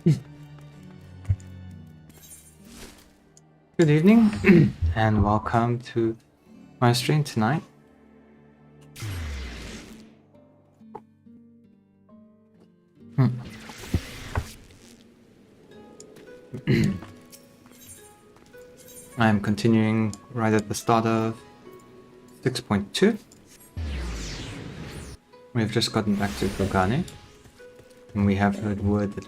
Good evening and welcome to my stream tonight. I am continuing right at the start of 6.2. We've just gotten back to Kogane, and we have heard word that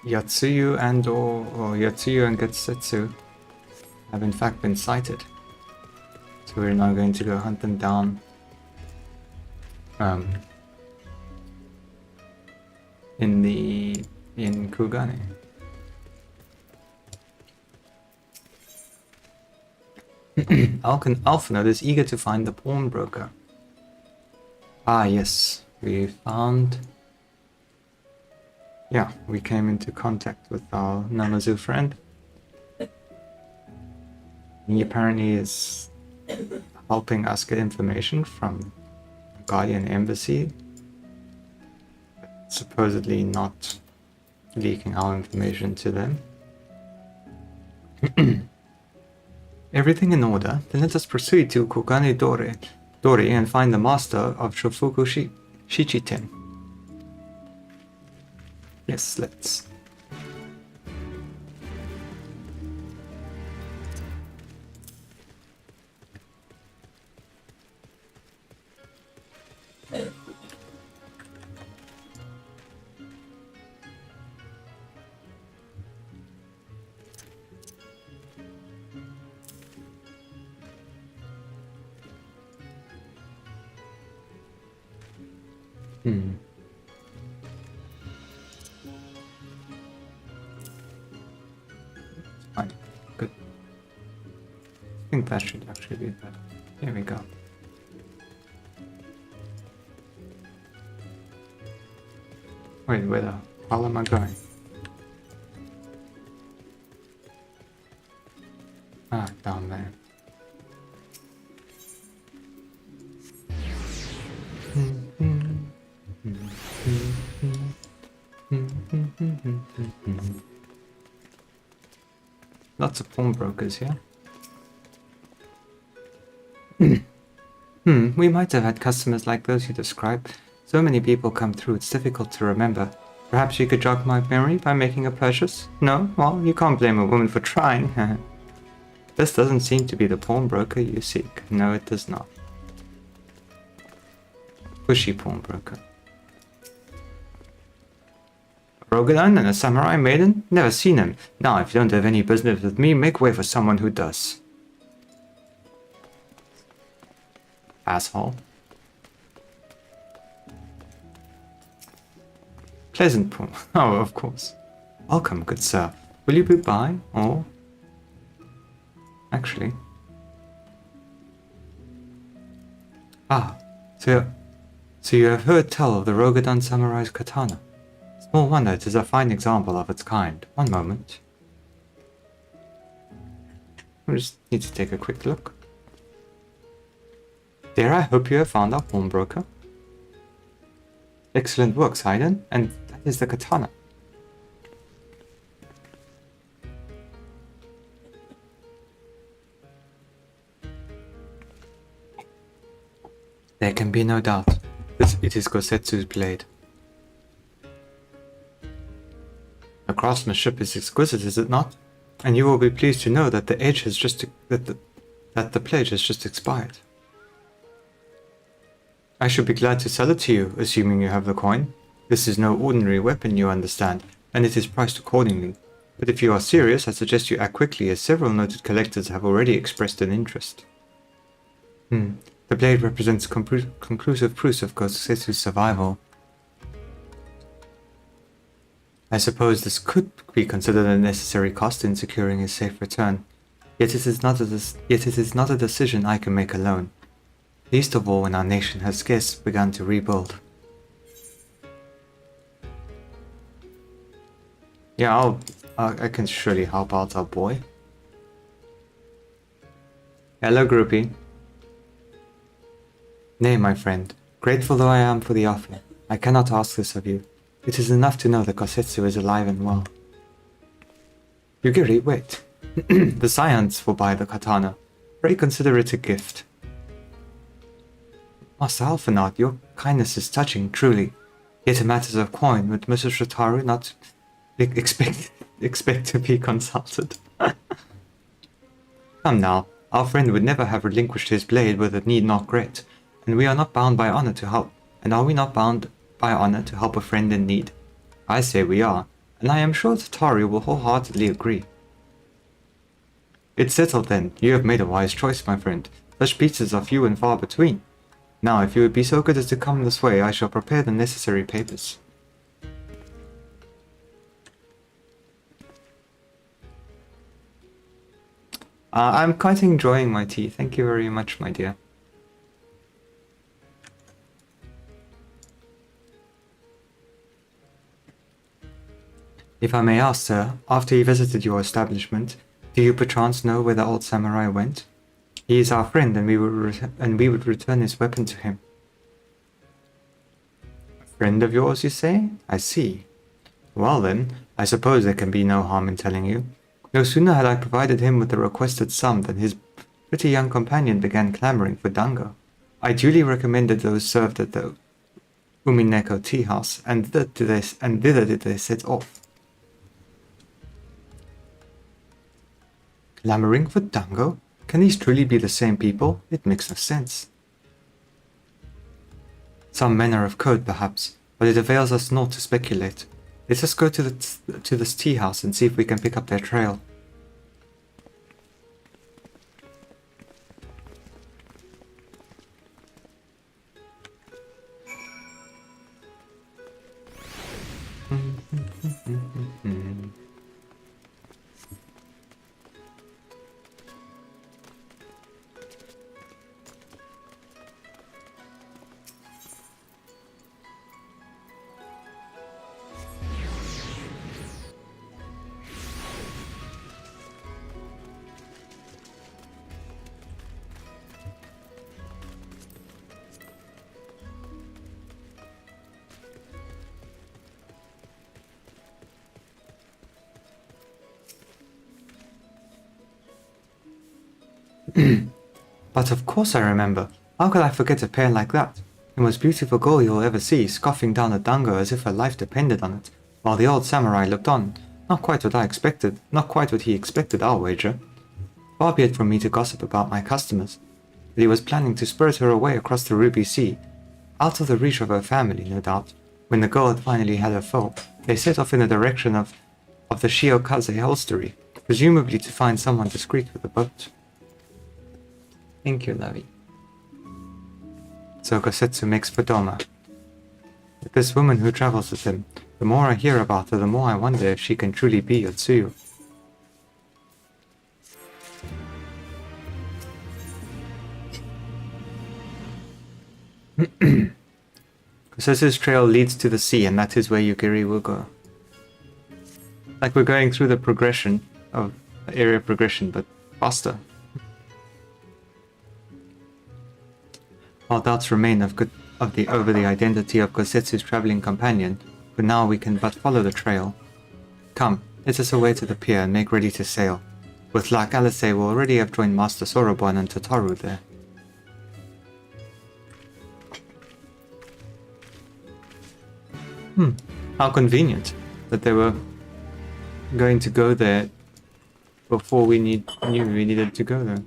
Yatsuyu and Yatsuyu and Getsetsu have in fact been sighted. So we're now going to go hunt them down in Kugane. Alphanode is eager to find the pawnbroker. Ah yes, we found... Yeah, we came into contact with our Namazu friend. He apparently is helping us get information from the Guardian Embassy. Supposedly not leaking our information to them. Everything in order, then let us proceed to Kogane Dori and find the master of Shofuku Shichiten. Yes, let's. Fine. Good. I think that should actually be better. Here we go. Wait, where the hell am I going? Ah, down there. Lots of pawnbrokers here. We might have had customers like those you described. So many people come through, it's difficult to remember. Perhaps you could jog my memory by making a purchase? No? Well, you can't blame a woman for trying. This doesn't seem to be the pawnbroker you seek. No, it does not. Pushy pawnbroker. A Rogadon and a samurai maiden? Never seen him. Now, if you don't have any business with me, make way for someone who does. Asshole. Pleasant pawn. Oh, of course. Welcome, good sir. Will you be by, or... Actually... Ah, so you have heard tell of the Rogadon Samurai's katana. Small wonder it is a fine example of its kind. One moment. I just need to take a quick look. Dear, I hope you have found our pawnbroker. Excellent work, Sidon, and that is the katana. There can be no doubt. It is Gosetsu's blade. The craftsmanship is exquisite, is it not? And you will be pleased to know that the edge has just that the pledge has just expired. I should be glad to sell it to you, assuming you have the coin. This is no ordinary weapon, you understand, and it is priced accordingly. But if you are serious, I suggest you act quickly, as several noted collectors have already expressed an interest. The blade represents conclusive proof of Gosetsu's survival. I suppose this could be considered a necessary cost in securing his safe return. Yet it is not a decision I can make alone. Least of all when our nation has scarce begun to rebuild. Yeah, I can surely help out our boy. Hello, groupie. Nay, my friend. Grateful though I am for the offer, I cannot ask this of you. It is enough to know that Kosetsu is alive and well. Yugiri, wait. The Scions will buy the katana. Pray consider it a gift. Master Alphanaut, your kindness is touching, truly. Yet in matters of coin, would Mr. Shotaro not expect to be consulted? Come now, our friend would never have relinquished his blade with a need not great, and we are not bound by honor to help. And are we not bound by honor to help a friend in need? I say we are, and I am sure Tatari will wholeheartedly agree. It's settled then. You have made a wise choice, my friend. Such pieces are few and far between. Now, if you would be so good as to come this way, I shall prepare the necessary papers. I'm quite enjoying my tea. Thank you very much, my dear. If I may ask, sir, after he visited your establishment, do you perchance know where the old samurai went? He is our friend, and we would return his weapon to him. A friend of yours, you say? I see. Well then, I suppose there can be no harm in telling you. No sooner had I provided him with the requested sum than his pretty young companion began clamoring for dango. I duly recommended those served at the Umineko tea house, and thither did they set off. Clamoring for dango? Can these truly be the same people? It makes no sense. Some manner of code, perhaps, but it avails us not to speculate. Let us go to this tea house and see if we can pick up their trail. But of course I remember. How could I forget a pair like that? The most beautiful girl you'll ever see, scoffing down a dango as if her life depended on it, while the old samurai looked on. Not quite what I expected, not quite what he expected, I'll wager. Far be it from me to gossip about my customers, but he was planning to spirit her away across the Ruby Sea, out of the reach of her family, no doubt. When the girl had finally had her fill, they set off in the direction of the Shiokaze hostelry, presumably to find someone discreet with a boat. Thank you, Lavi. So Kosetsu makes for Doma. With this woman who travels with him, the more I hear about her, the more I wonder if she can truly be Yotsuyu. Kosetsu's trail leads to the sea, and that is where Yukiri will go. Like we're going through the progression of area progression, but faster. While doubts remain over the identity of Kosetsu's traveling companion, for now we can but follow the trail. Come, let us away to the pier and make ready to sail. With luck, Alice will already have joined Master Sorobon and Tataru there. How convenient that they were going to go there before we knew we needed to go there.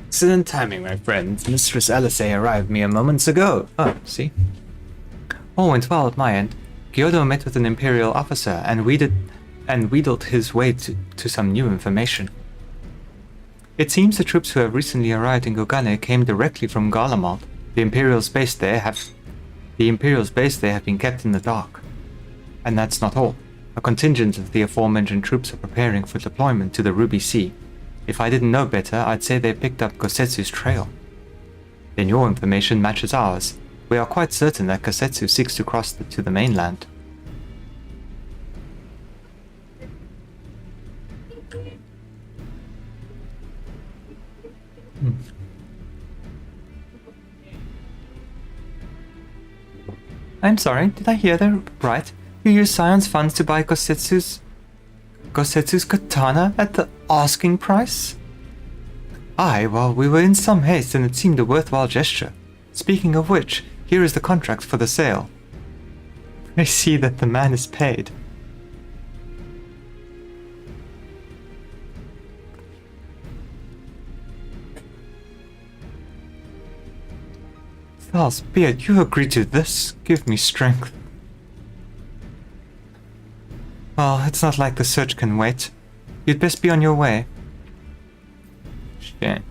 Excellent timing, my friend. Mistress Alice arrived mere moments ago. Oh, see? All went well at my end. Kyoto met with an imperial officer and wheedled his way to some new information. It seems the troops who have recently arrived in Gogane came directly from Garlemald. The Imperial's base there have been kept in the dark. And that's not all. A contingent of the aforementioned troops are preparing for deployment to the Ruby Sea. If I didn't know better, I'd say they picked up Kosetsu's trail. Then your information matches ours. We are quite certain that Kosetsu seeks to cross to the mainland. I'm sorry, did I hear that right? You use Scion's funds to buy Kosetsu's katana at the asking price? Aye, well, we were in some haste and it seemed a worthwhile gesture. Speaking of which, here is the contract for the sale. I see that the man is paid. Thals, Beard, you agreed to this. Give me strength. Well, it's not like the search can wait. You'd best be on your way. Shit.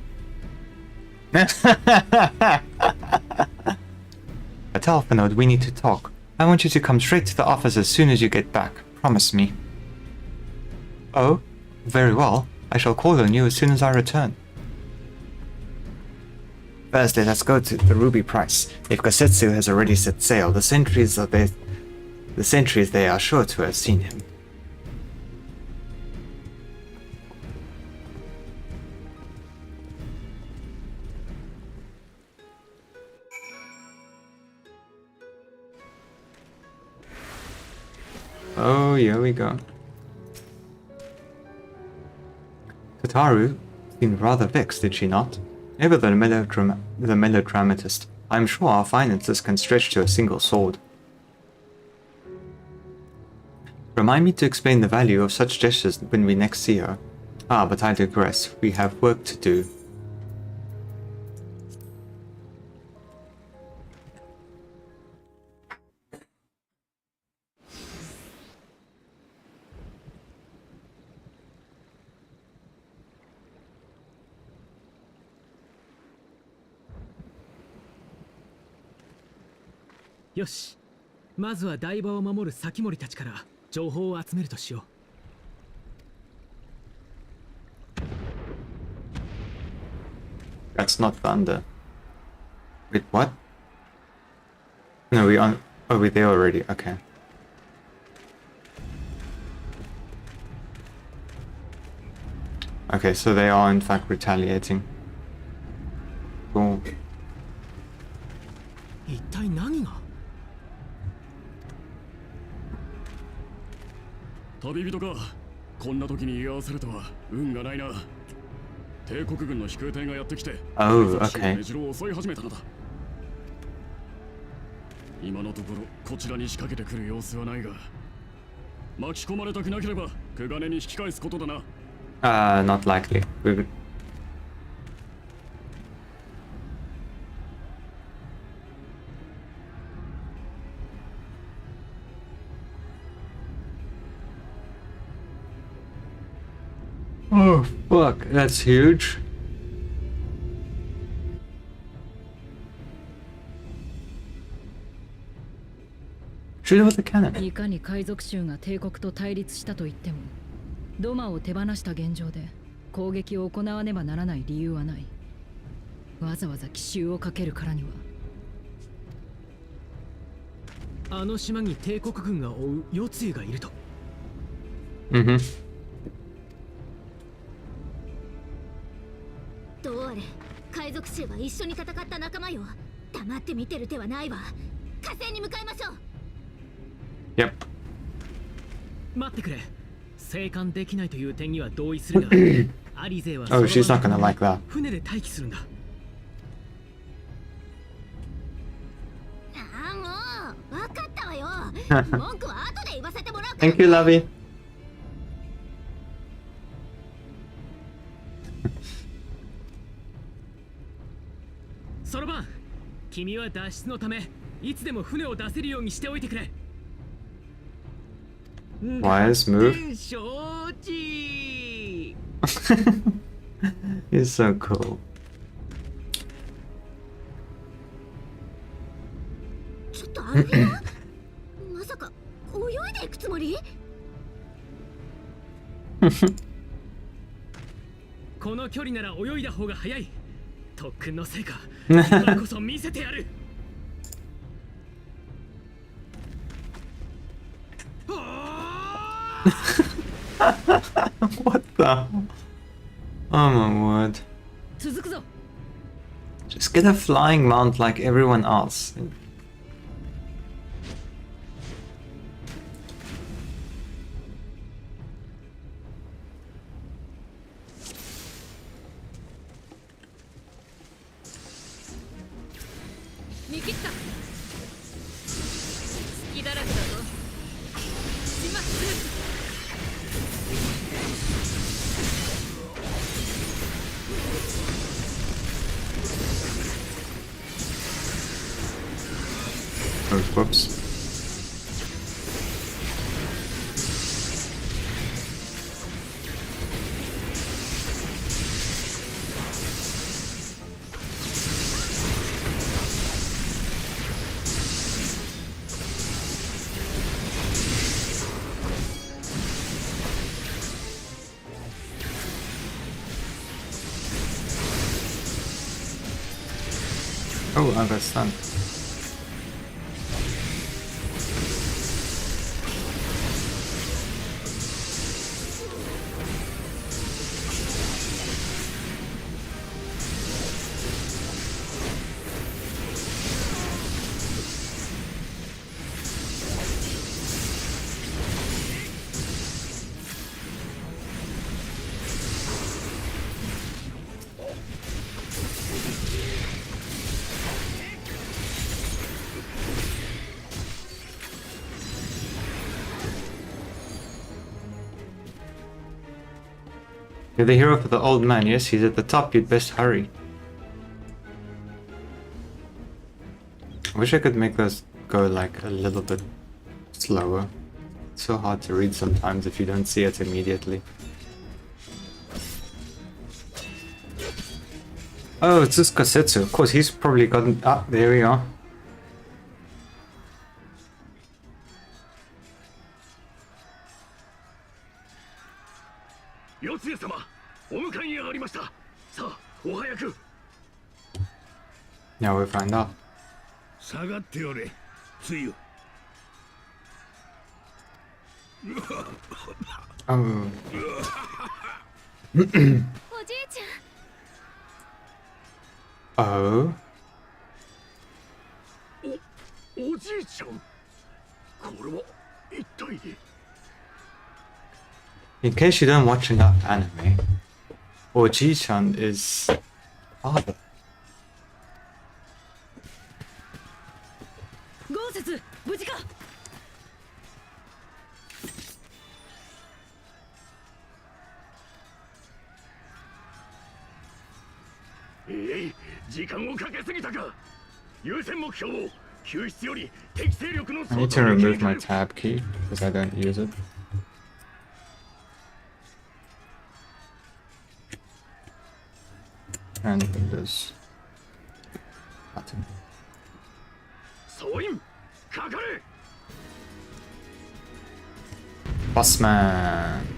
Atalphanode, we need to talk. I want you to come straight to the office as soon as you get back. Promise me. Oh? Very well. I shall call on you as soon as I return. Firstly, let's go to the Ruby Price. If Kosetsu has already set sail, the sentries there are sure to have seen him. Oh, here we go. Tataru seemed rather vexed, did she not? Ever the melodramatist, I'm sure our finances can stretch to a single sword. Remind me to explain the value of such gestures when we next see her. Ah, but I digress. We have work to do.よし、まずは台場を守る先森たちから情報を集めるとしよう。That's not thunder. Wait, what? No, oh, we're there already. Okay. Okay, so they are in fact retaliating. Cool. 一体何が？旅人か。こんな時に居合わせるとは運がないな。帝国軍の飛空隊がやってきて、Oh, okay. 目白を襲い始めたのだ。今のところこちらに仕掛けてくる様子はないが、巻き込まれたくなければクガネに引き返すことだな。Not likely. We would... Oh, fuck, that's huge. Shoot it with a cannon. いかに海賊衆が帝国と対立したと言っても、ドマを手放した現状で攻撃を行わねばならない理由はない。わざわざ奇襲をかけるからには。あの島に帝国軍が追う夜露がいると。どうあれ、海賊衆は一緒に戦った仲間よ。黙って見てる手はないわ。火星に向かいましょう。Yep. 待ってくれ。生還できないという点には同意するが、アリ勢は Oh, she's not gonna like that. 船で待機するんだ。ああ、もう分かったわよ。文句は後で言わせてもらうから。Thank you, Lovey. そろばん、君は脱出のためいつでも船を出せるようにしておいてくれ。Wise move. 承知。 He's so cool. ちょっとあれだよ。まさか泳いでいくつもり？この距離なら泳いだ方が早い。特訓の成果、今こそ見せてやる。What the? Oh my word. 続くぞ。 Just get a flying mount like everyone else. Oh, whoops. Oh, I got stunned. You're the hero for the old man, yes? He's at the top, you'd best hurry. I wish I could make those go like a little bit slower. It's so hard to read sometimes if you don't see it immediately. Oh, it's this Kasetsu. Of course, he's probably gotten... Ah, there we are. Now we'll find out. 下がっておれ、つゆ。Oh. おじいちゃん Oh. おじいちゃん。これは一体。 In case you don't watch enough anime, Oji-chan is father. 豪雪無事か。時間をかけすぎたか。優先目標を救出より敵勢力の I need to remove my tab key because I don't use it. And Windows button. 総員かかれ。 Bossman.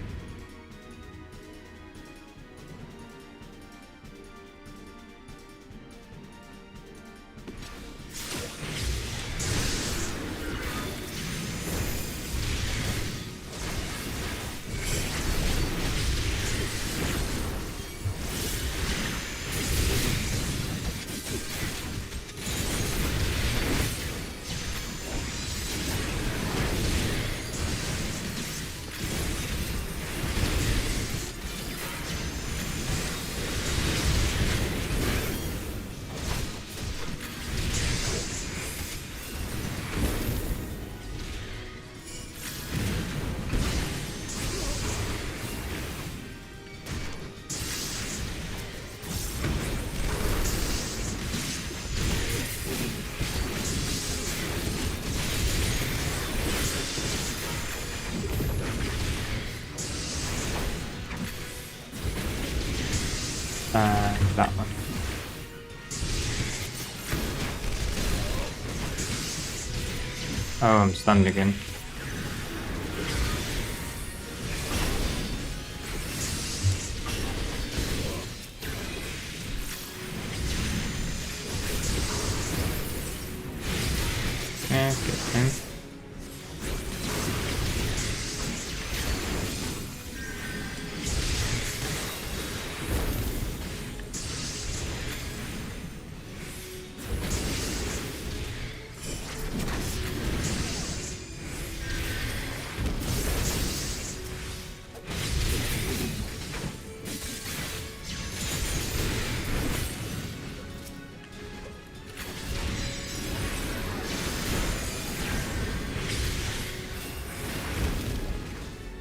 That one. Oh, I'm stunned again. Okay, get in.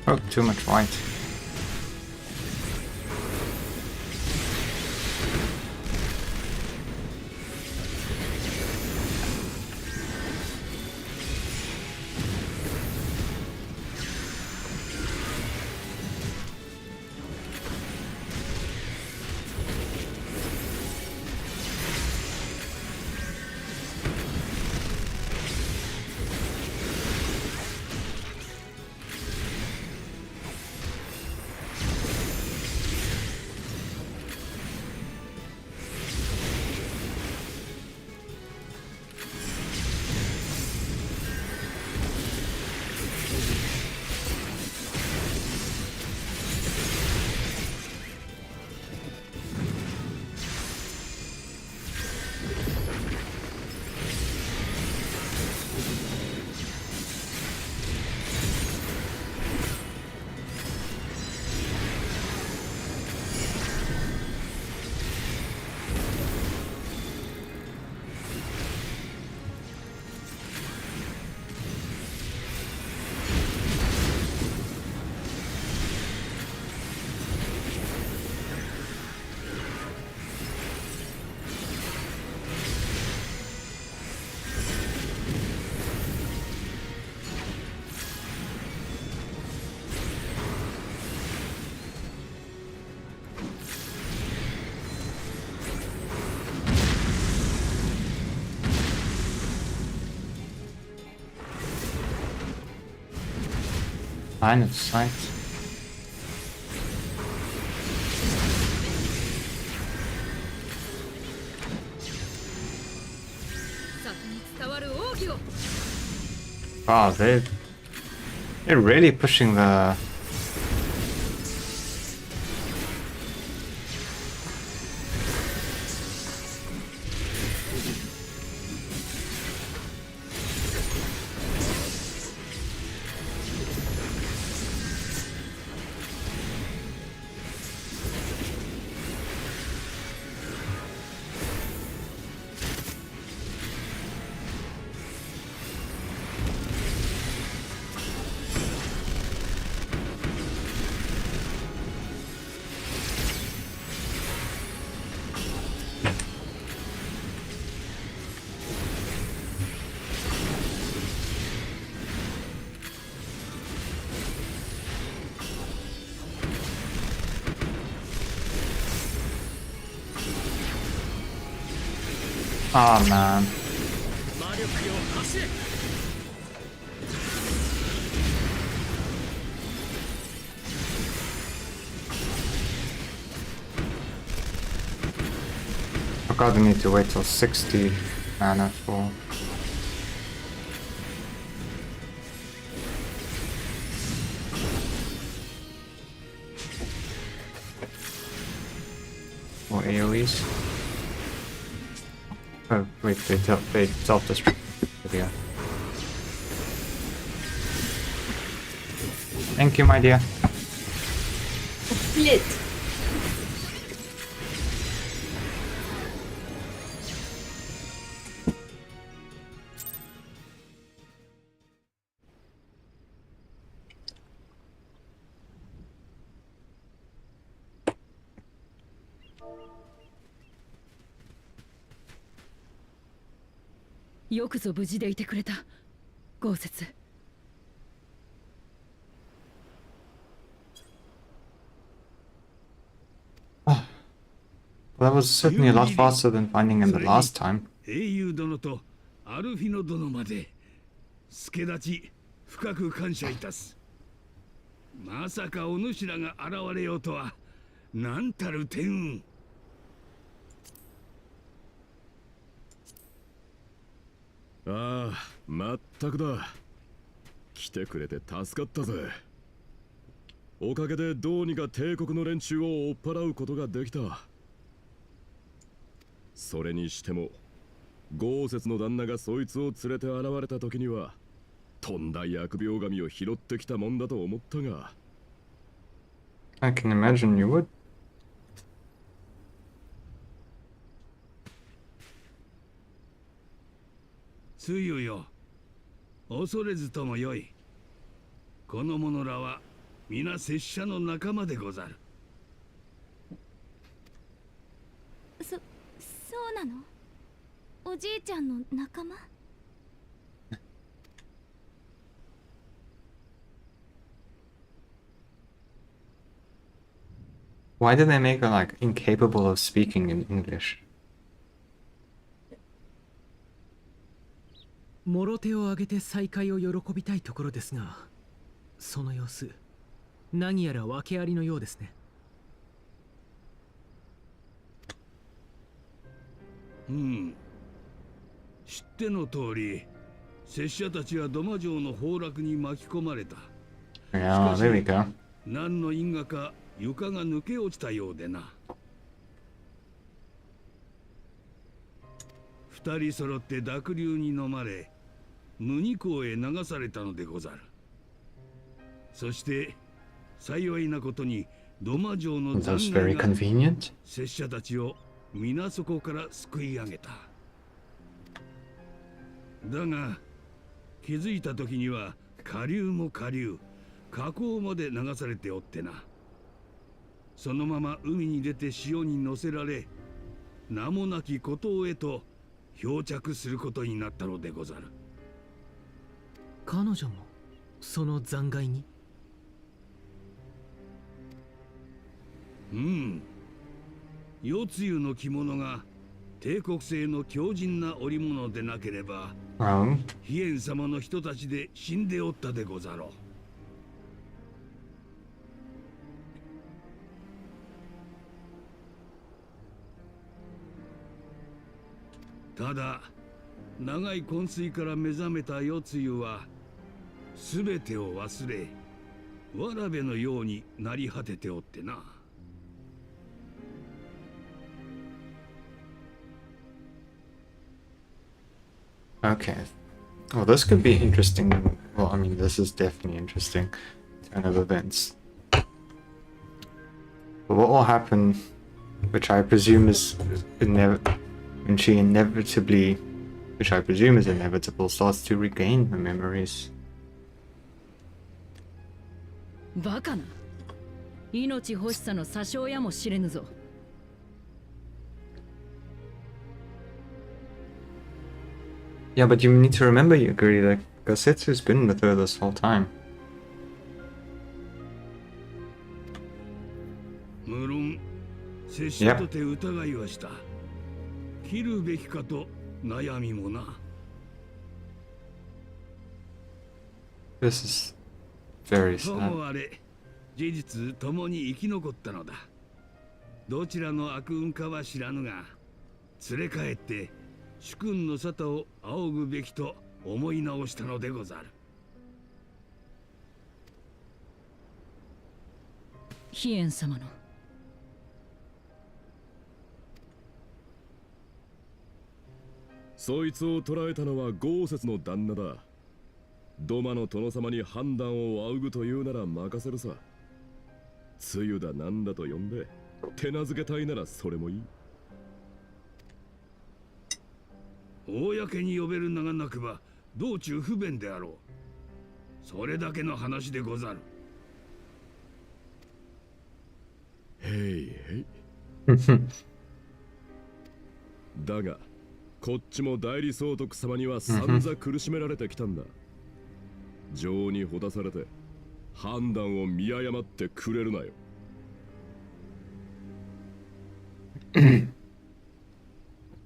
Oh, too much white. Line of sight. Wow, they're really pushing the oh man. Forgot I need to wait till 60 mana for AoEs. Oh wait, they self-destruct. There we go. Thank you, my dear. Split.よくぞ無事でいてくれた、豪雪。Well, that was certainly a lot faster than finding him the last time. 英雄殿とアルフィノ殿まで助立ち深く感謝いたす。まさかお主らが現れようとは、なんたる天運。It ああ、まったくだ。来てくれて助かったぜ。おかげでどうにか帝国の連中を追っ払うことができた。それにしても豪雪の旦那がそいつを連れて現れた時にはとんだ疫病神を拾ってきたもんだと思ったが。 I can imagine you would. つゆよ、恐れずともよい。この者らは皆拙者の仲間でござる。そうなの？おじいちゃんの仲間？ Why did they make her like incapable of speaking in English? もろ手を挙げて再会を喜びたいところですが、その様子何やら訳ありのようですね。知っての通り、拙者たちは土間城の崩落に巻き込まれた。 Yeah, there we go. 何の因果か床が抜け落ちたようでな。二人揃って濁流に飲まれ、無二港へ流されたのでござる。そして幸いなことに土間城の That's 残骸 very が convenient. 拙者たちを皆そこから救い上げた。だが気づいた時には下流も下流、河口まで流されておってな。そのまま海に出て潮に乗せられ、名もなき孤島へと漂着することになったのでござる。彼女もその残骸に？夜露の着物が帝国製の強靭な織物でなければ、飛燕様の人たちで死んでおったでござろう。ただ長い昏睡から目覚めた夜露は全てを忘れ、わらべのようになり果てておってな。Okay. Well, this could be interesting. Well, I mean, this is definitely interesting turn of events. But what will happen, which I presume is when she inevitably, which I presume is inevitable, starts to regain her memories. バカな。命欲しさの詐称やもしれぬぞ。Yeah, but you need to remember, Yuguri, that Gosetsu's been with her this whole time. 無論、拙者とて疑いはした。切るべきかと悩みもな。This is very と sad. もあれ、事実共に生き残ったのだ。どちらの悪運かは知らぬが、連れ帰って主君の沙汰を仰ぐべきと思い直したのでござる。飛燕様の。そいつを捕らえたのは豪雪の旦那だ。土間の殿様に判断を仰ぐというなら任せるさ。つゆだなんだと呼んで手なずけたいならそれもいい。公に呼べる名がなくば道中不便であろう。それだけの話でござる。へいへい。だがこっちも代理総督様には散々苦しめられてきたんだ。情にほだされて判断を見誤ってくれるなよ。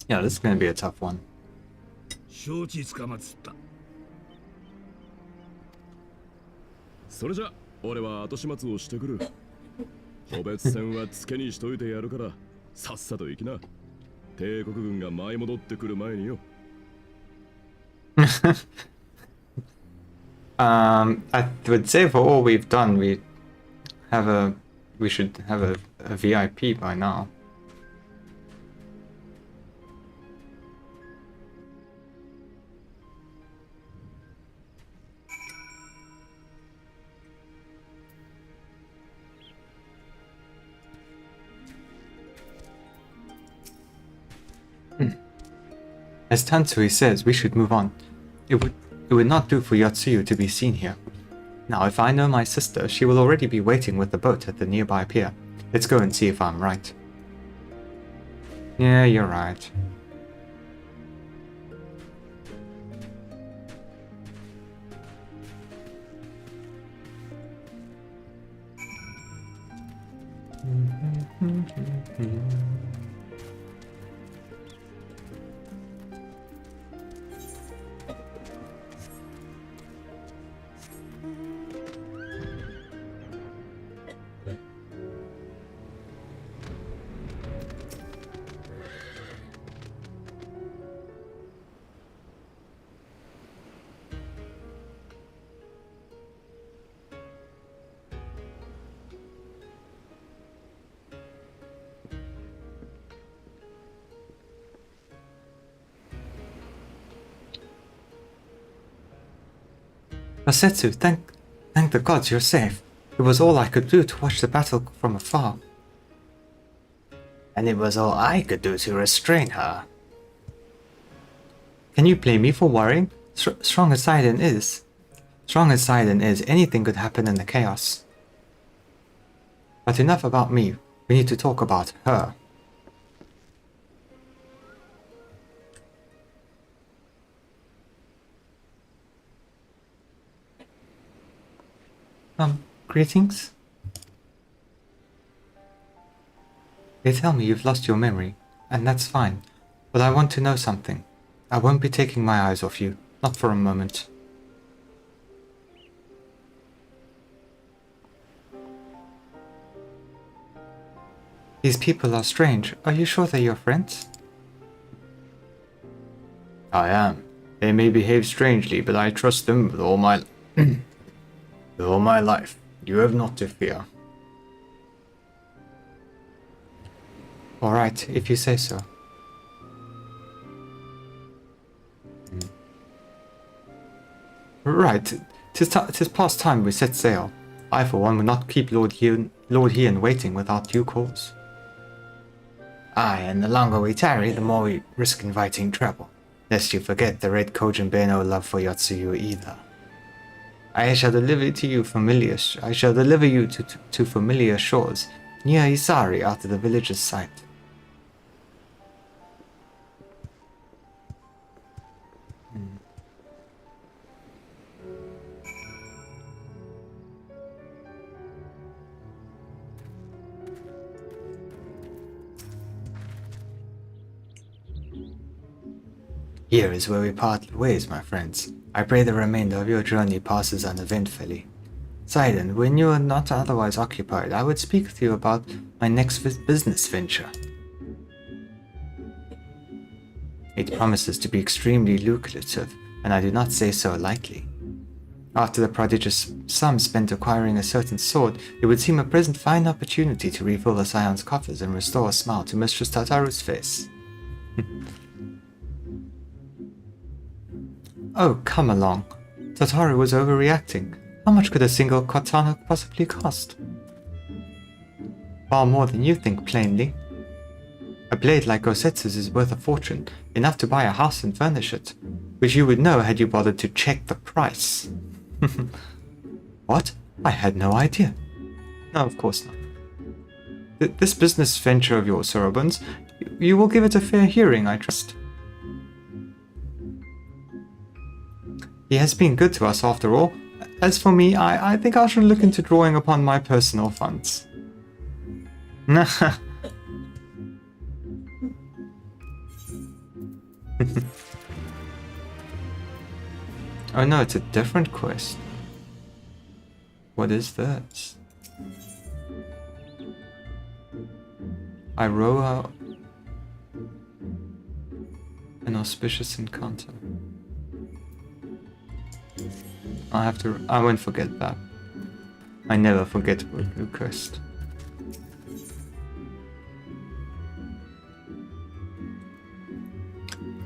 Yeah, this is gonna be a tough one. 承知つかまつった。それじゃ俺は後始末をしてくる。個別戦はつけにしといてやるからさっさと行きな。帝国軍が舞い戻ってくる前によ。I would say for all we've done, we should have a VIP by now. As Tansui says, we should move on. It would not do for Yatsuyu to be seen here. Now, if I know my sister, she will already be waiting with the boat at the nearby pier. Let's go and see if I'm right. Yeah, you're right. Asetsu, thank the gods you're safe. It was all I could do to watch the battle from afar. And it was all I could do to restrain her. Can you blame me for worrying? Strong as Sidon is, anything could happen in the chaos. But enough about me. We need to talk about her. Greetings? They tell me you've lost your memory, and that's fine. But I want to know something. I won't be taking my eyes off you, not for a moment. These people are strange. Are you sure they're your friends? I am. They may behave strangely, but I trust them with all my with all my life. You have not to fear. All right, if you say so. Right, 'tis past time we set sail. I, for one, will not keep Lord Hien waiting without due cause. Aye, and the longer we tarry, the more we risk inviting trouble. Lest you forget the Red Kojin bear no love for Yatsuyu either. I shall deliver you to familiar shores, near Isari, out of the village's sight. Here is where we part ways, my friends. I pray the remainder of your journey passes uneventfully. Sidon, when you are not otherwise occupied, I would speak with you about my next business venture. It promises to be extremely lucrative, and I do not say so lightly. After the prodigious sum spent acquiring a certain sword, it would seem a present fine opportunity to refill the Scion's coffers and restore a smile to Mistress Tataru's face. Oh, come along. Tataru was overreacting. How much could a single katana possibly cost? Far more than you think, plainly. A blade like Gosetsu's is worth a fortune, enough to buy a house and furnish it, which you would know had you bothered to check the price. What? I had no idea. No, of course not. This business venture of yours, Sorobuns, you will give it a fair hearing, I trust. He has been good to us after all. As for me, I think I shall look into drawing upon my personal funds. Oh no, it's a different quest. What is this? Iroha, an auspicious encounter. I won't forget that. I never forget what you cursed.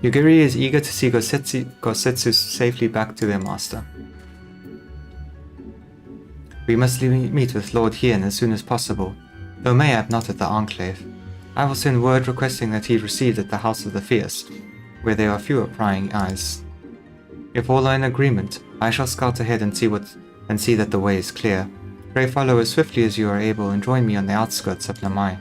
Yugiri is eager to see Gosetsu safely back to their master. We must meet with Lord Hien as soon as possible, though mayhap not at the Enclave. I will send word requesting that he received at the House of the Fierce, where there are fewer prying eyes. If all are in agreement, I shall scout ahead and see that the way is clear. Pray follow as swiftly as you are able and join me on the outskirts of Lamai.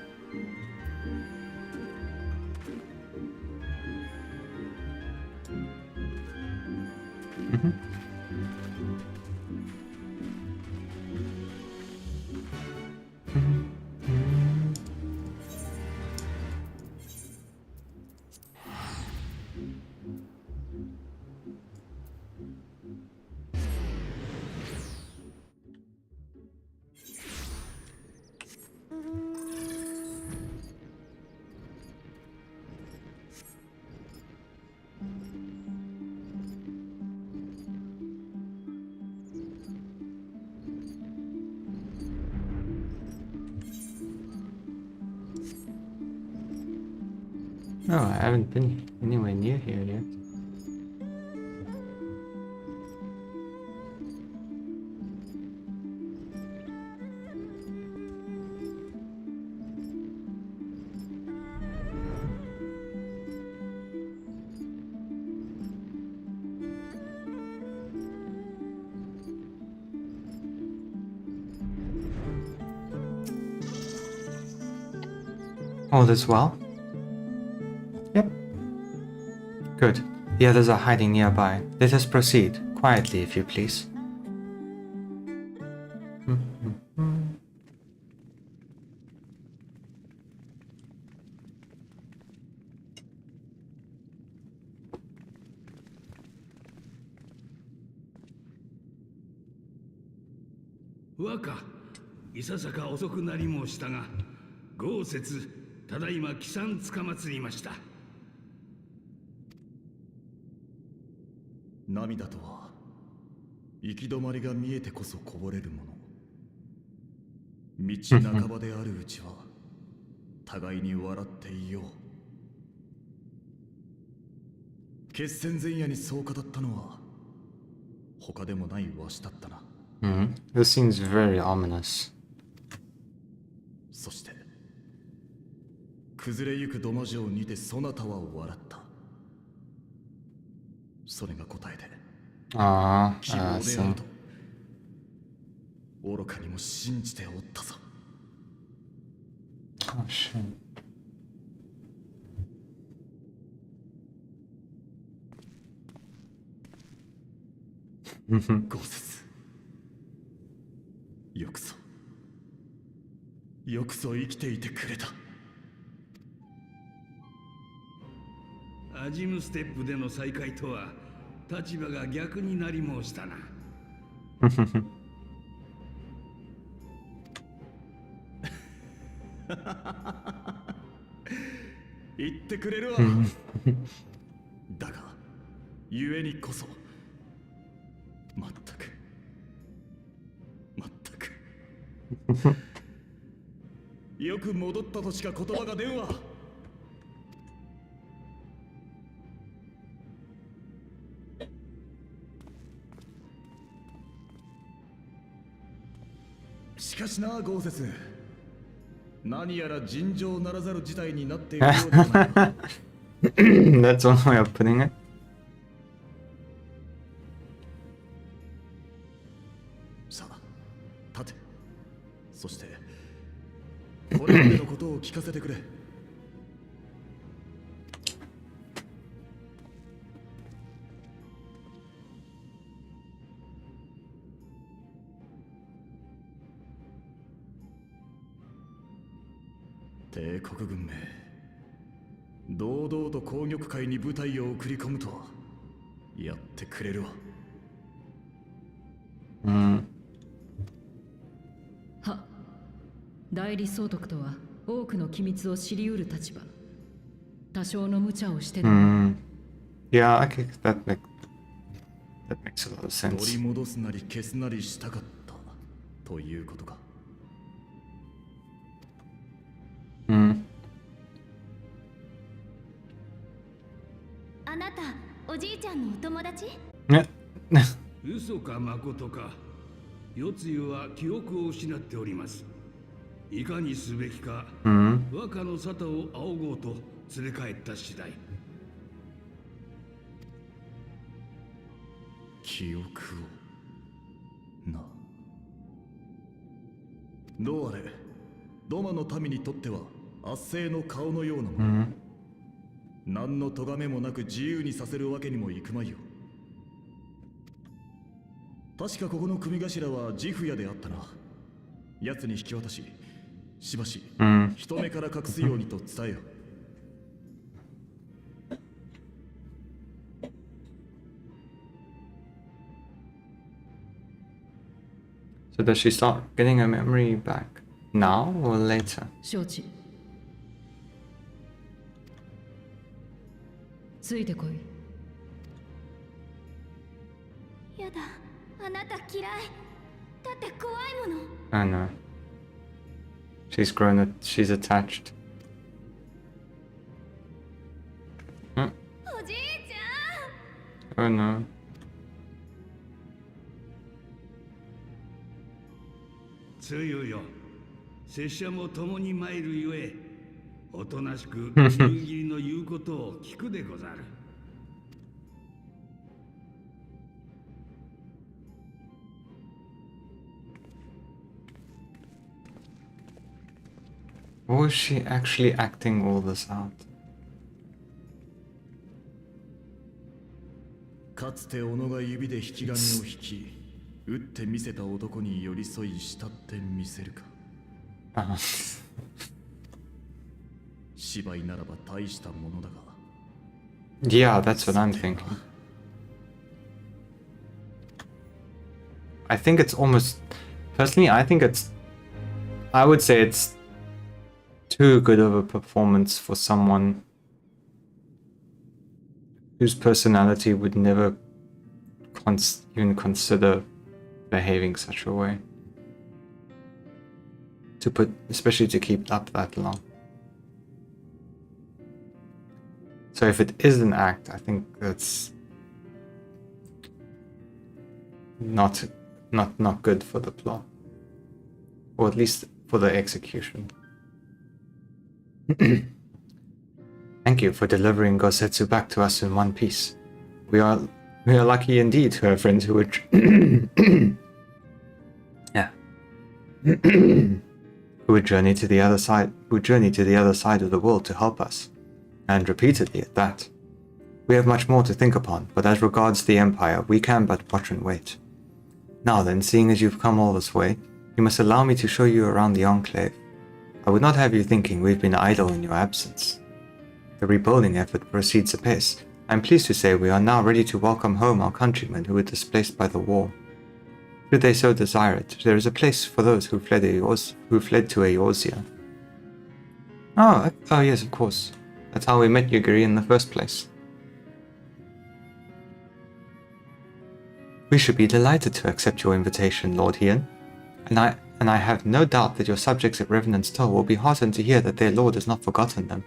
No, I haven't been anywhere near here yet. All is well? Yep. Good. The others are hiding nearby. Let us proceed. Quietly, if you please.若、いささか遅くなり申したが、豪雪、ただいま帰参つかまつりました。涙とは行き止まりが見えてこそこぼれるもの。道半ばであるうちは互いに笑っていよう。決戦前夜にそう語ったのは他でもないわしだったな。This seems very ominous. そして崩れゆく土間城にてそなたは笑った。それが答えで希望であると愚かにも信じておったぞ。Oh shit. 豪雪、よくそ生きていてくれた。アジムステップでの再会とは立場が逆になり申したな。言ってくれるわ。だが故にこそまったくよく戻ったとしか言葉が出んわ。しかしな、豪雪、何やら尋常ならざる事態になっているようではないか。That's one way of putting it. さあ、立て。そしてこれまでのことを聞かせてくれ。帝国軍名、堂々と紅玉会に部隊を送り込むとはやってくれるわ。は、代理総督とは多くの機密を知り得る立場。多少の無茶をしてでも。Yeah, I think that like That makes a lot of 取 sense. り戻すなり消すなりしたかったということか。 Hmm. あなたおじいちゃんのお友達？ Yeah. 嘘か誠か。世つゆは記憶を失っております。いかにすべきか、Hmm. 和歌の沙汰を仰ごうと連れ帰った次第。記憶をな。どうあれドマの民にとっては圧政の顔のようなもの、Hmm. 何の咎めもなく自由にさせるわけにもいくまいよ。確かここの組頭はジフヤであったな。奴に引き渡ししばし Hmm. 人目から隠すようにと伝えよ。 So does she start getting her memory back now or later? 承知。ついてこい。やだ、あなた嫌い。だって怖いもの。 I know. She's she's attached. おじいちゃん。 Oh no. つゆよ、拙者も共に参るゆえ、おとなしく中切りの言うことを聞くでござる。Or is she actually acting all this out? かつて小野が指で引き金を引き、打ってみせた男に寄り添い慕ってみせるか。 芝居ならば大したものだが。 Yeah, that's what I'm thinking. I think it's almost... Personally, I think it's... I would say it's too good of a performance for someone whose personality would never even consider behaving such a way. To put... Especially to keep up that long. So if it is an act, I think that's not good for the plot, or at least for the execution. Thank you for delivering Gosetsu back to us in one piece. We are lucky indeed to have friends who would yeah who would journey to the other side of the world to help us. And repeatedly at that. We have much more to think upon, but as regards the Empire, we can but watch and wait. Now then, seeing as you've come all this way, you must allow me to show you around the Enclave. I would not have you thinking we've been idle in your absence. The rebuilding effort proceeds apace. I am pleased to say we are now ready to welcome home our countrymen who were displaced by the war. Should they so desire it, there is a place for those who fled to Eorzea. Oh, yes, of course. That's how we met Yugiri in the first place. We should be delighted to accept your invitation, Lord Hien, and I have no doubt that your subjects at Revenant's Toll will be heartened to hear that their lord has not forgotten them.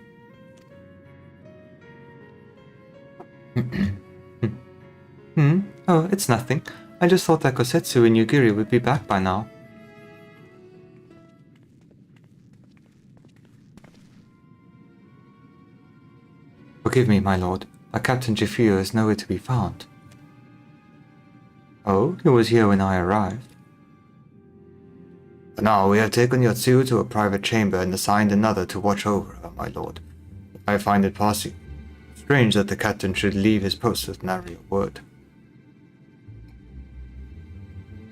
Oh, it's nothing. I just thought that Kosetsu and Yugiri would be back by now. Forgive me, my lord, but Captain Jifuyo is nowhere to be found. Oh, he was here when I arrived. Now we have taken Yotsuyu to a private chamber and assigned another to watch over her, my lord. I find it passing strange that the captain should leave his post with nary a word.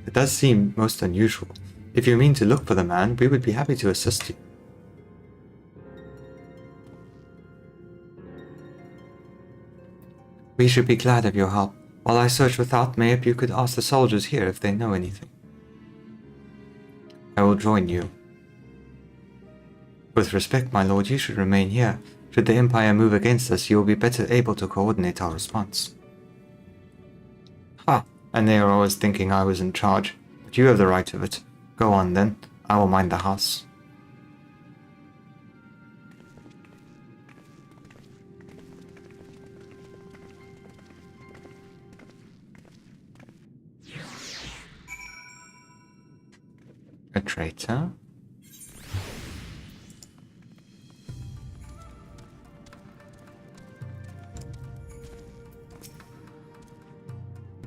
It does seem most unusual. If you mean to look for the man, we would be happy to assist you. We should be glad of your help. While I search without, maybe you could ask the soldiers here if they know anything. I will join you. With respect, my lord, you should remain here. Should the Empire move against us, you will be better able to coordinate our response. Ha! and they are always thinking I was in charge. But you have the right of it. Go on then. I will mind the house. A traitor?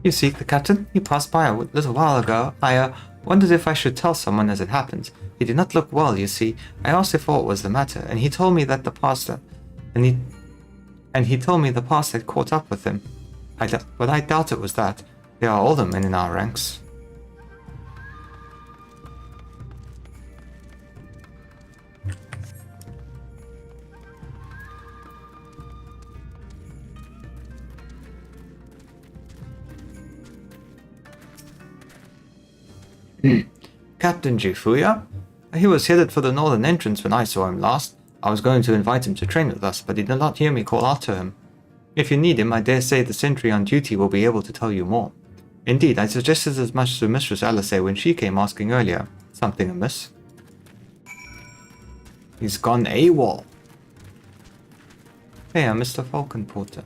You seek the captain? He passed by a little while ago. I wondered if I should tell someone as it happened. He did not look well, you see. I asked if what was the matter, and he told me that the pastor... And he told me the past had caught up with him. But I doubt it was that. There are older men in our ranks. Captain Jifuya? He was headed for the northern entrance when I saw him last. I was going to invite him to train with us, but he did not hear me call out to him. If you need him, I dare say the sentry on duty will be able to tell you more. Indeed, I suggested as much to Mistress Alice when she came asking earlier. Something amiss? He's gone AWOL. Hey, I'm Mr. Falcon Porter.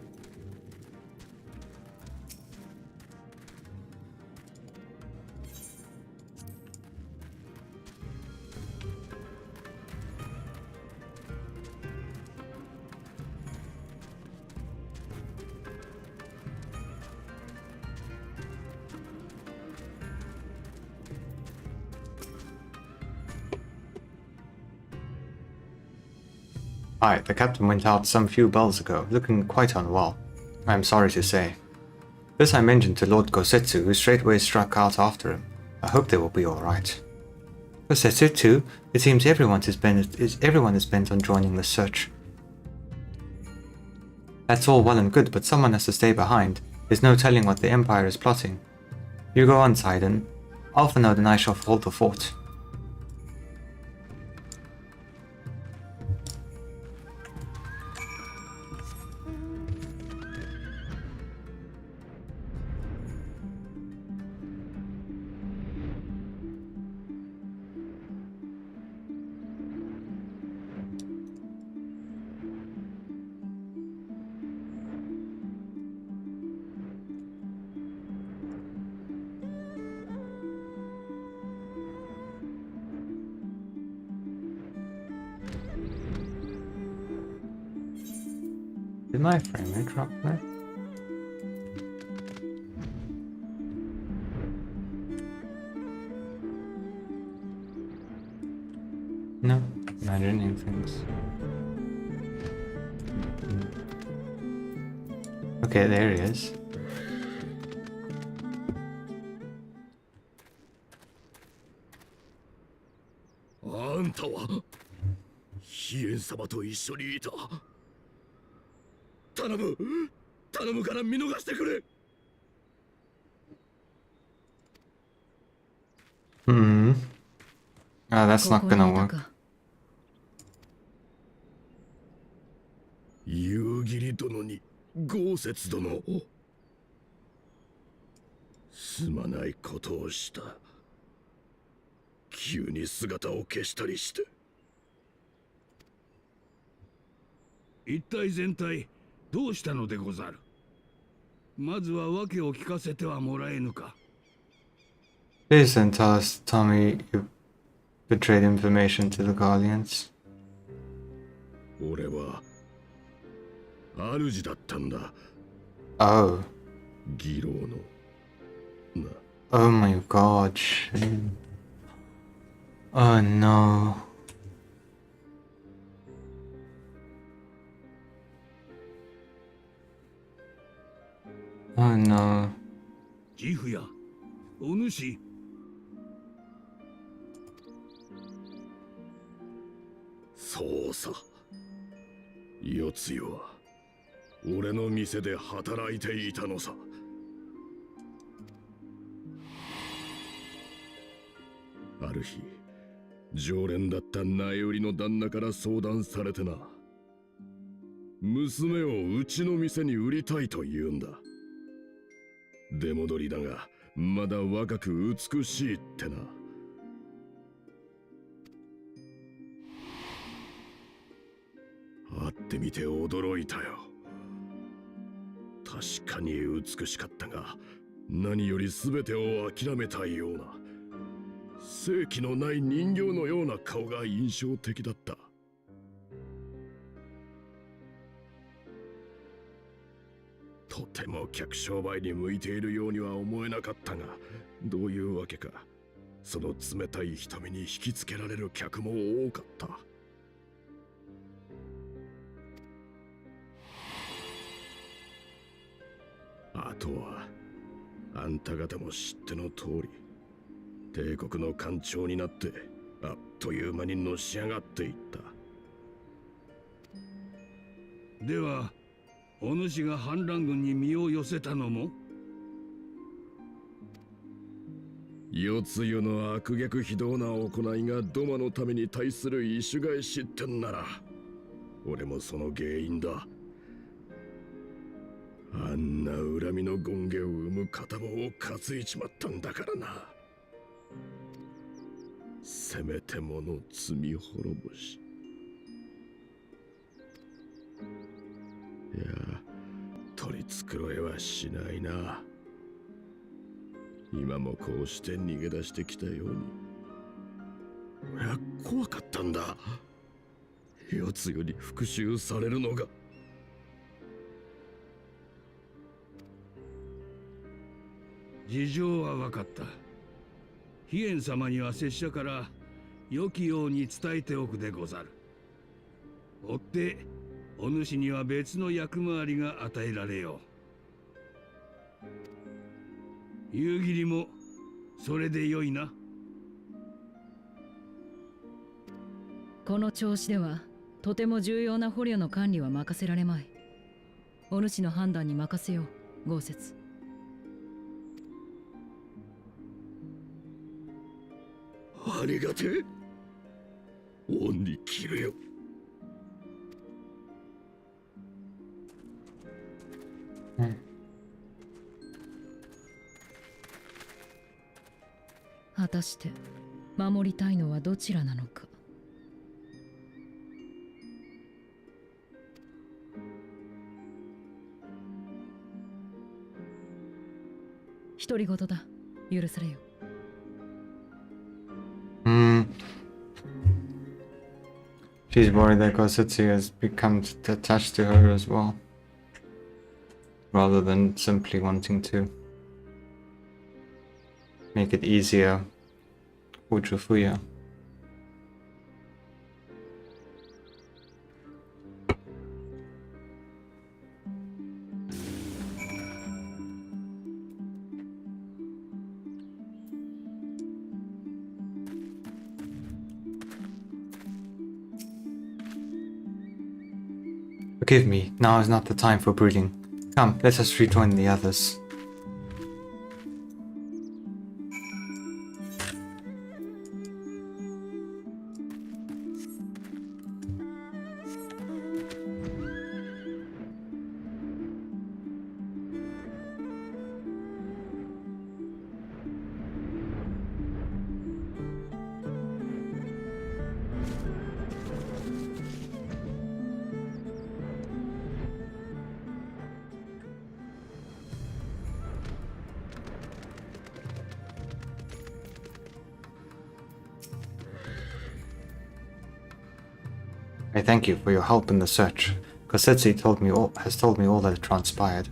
Aye, the captain went out some few bells ago, looking quite unwell. I am sorry to say. This I mentioned to Lord Gosetsu, who straightway struck out after him. I hope they will be alright. Gosetsu too? It seems everyone is bent on joining the search. That's all well and good, but someone has to stay behind. There's no telling what the Empire is plotting. You go on, Sidon. Alphanode and I shall hold the fort. Did my frame rate drop there? No, imagining things. Okay, there he is. Ah, that's not gonna work. 夕霧殿に豪雪殿すまないことをした。急に姿を消したりして。一体全体どうしたのでござる。まずは訳を聞かせてはもらえぬか。 Please then tell me you betrayed information to the Guardians. 俺は主だったんだ。Oh. 義郎のな。 Oh my god, shit. Oh no. Oh no. ジフやお主。そうさ。世つよは俺の店で働いていたのさ。ある日、常連だった苗売りの旦那から相談されてな。娘をうちの店に売りたいと言うんだ。出戻りだが、まだ若く美しいってな。会ってみて驚いたよ。確かに美しかったが、何より全てを諦めたような、生気のない人形のような顔が印象的だった。とても客商売に向いているようには思えなかったが、どういうわけか、その冷たい瞳に引きつけられる客も多かった。あとは、あんた方も知っての通り、帝国の艦長になって、あっという間にのし上がっていった。では、お主が反乱軍に身を寄せたのも？世つゆの悪逆非道な行いがドマのために対する意種返しってんなら、俺もその原因だ。あんな恨みの権化を生む片棒を担いちまったんだからな。せめてもの罪滅ぼし。いや、取り繕えはしないな。今もこうして逃げ出してきたように。俺は怖かったんだ。世つゆに復讐されるのが。事情は分かった。飛燕様には拙者から良きように伝えておくでござる。追ってお主には別の役回りが与えられよう。夕霧もそれでよいな。この調子ではとても重要な捕虜の管理は任せられまい。お主の判断に任せよう、豪雪。ありがてえ。恩に着るよ。果たして守りたいのはどちらなのか。独り言だ。許されよ。She's worried that Kosetsu has become attached to her as well, rather than simply wanting to make it easier for Jufuya. Forgive me, now is not the time for brooding. Come, let us rejoin the others. I thank you for your help in the search. Kosetsu has told me all that transpired.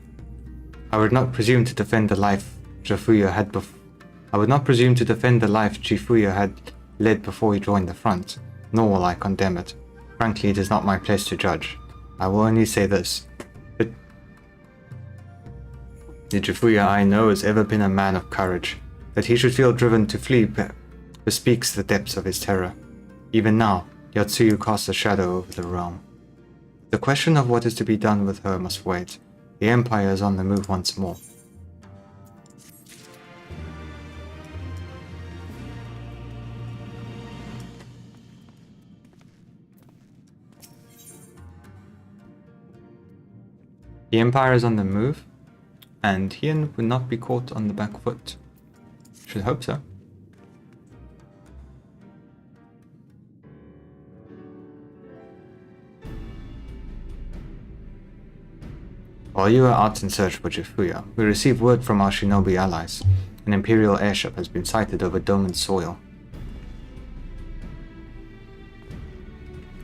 I would not presume to defend the life Jifuya had led before he joined the front, nor will I condemn it. Frankly, it is not my place to judge. I will only say this. The Jifuya I know has ever been a man of courage. That he should feel driven to flee bespeaks the depths of his terror. Even now, Yotsuyu casts a shadow over the realm. The question of what is to be done with her must wait. The Empire is on the move once more. The Empire is on the move? and Hien would not be caught on the back foot. Should hope so. While you are out in search for Jifuya, we received word from our shinobi allies. An Imperial airship has been sighted over Doman soil.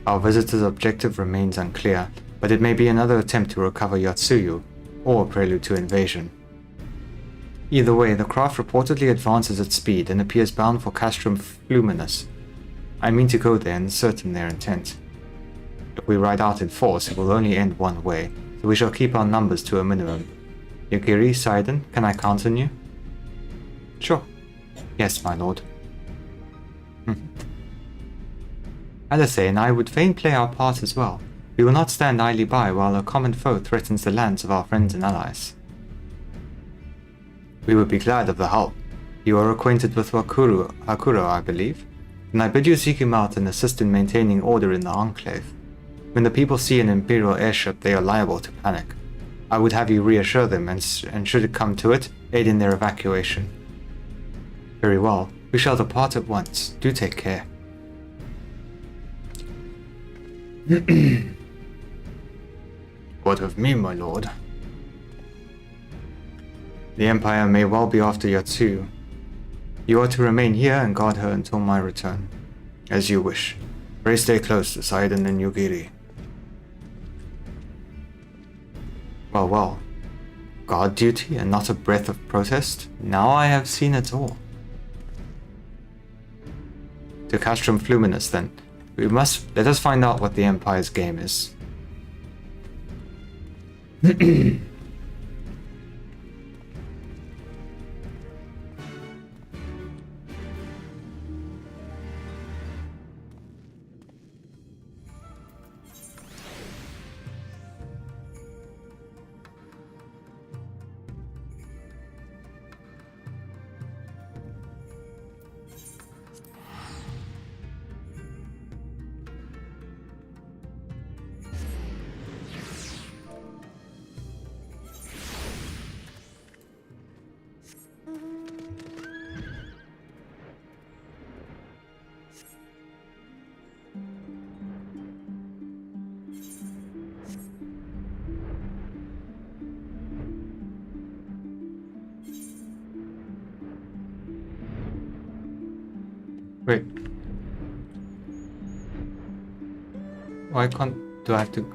Our visitor's objective remains unclear, but it may be another attempt to recover Yatsuyu, or a prelude to invasion. Either way, the craft reportedly advances at speed and appears bound for Castrum Fluminus. I mean to go there and ascertain their intent. If we ride out in force, it will only end one way, so we shall keep our numbers to a minimum. Yugiri, Saiden, can I count on you? Sure. Yes, my lord. Alice and I would fain play our part as well. We will not stand idly by while a common foe threatens the lands of our friends and allies. We would be glad of the help. You are acquainted with Hakuro, I believe, and I bid you seek him out and assist in maintaining order in the Enclave. When the people see an Imperial airship, they are liable to panic. I would have you reassure them, and should it come to it, aid in their evacuation. Very well. We shall depart at once. Do take care. What of me, my lord? The Empire may well be after Yatsuyu. You are to remain here and guard her until my return. As you wish. Pray stay close to Saiden and Yugiri. Well, well. Guard duty and not a breath of protest? Now I have seen it all. To Castrum Fluminus, then. Let us find out what the Empire's game is. Wait. Why do I have to...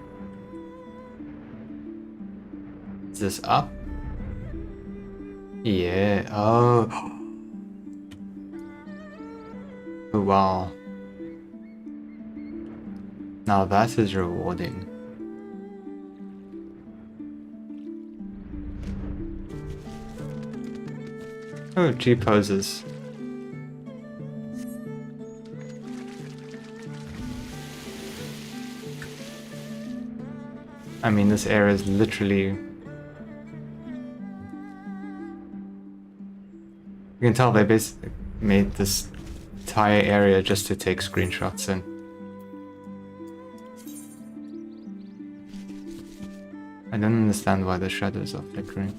Is this up? Yeah, oh. Oh, wow. Now that is rewarding. Oh, G poses. I mean, this area is literally... You can tell they basically made this entire area just to take screenshots in. I don't understand why the shadows are flickering.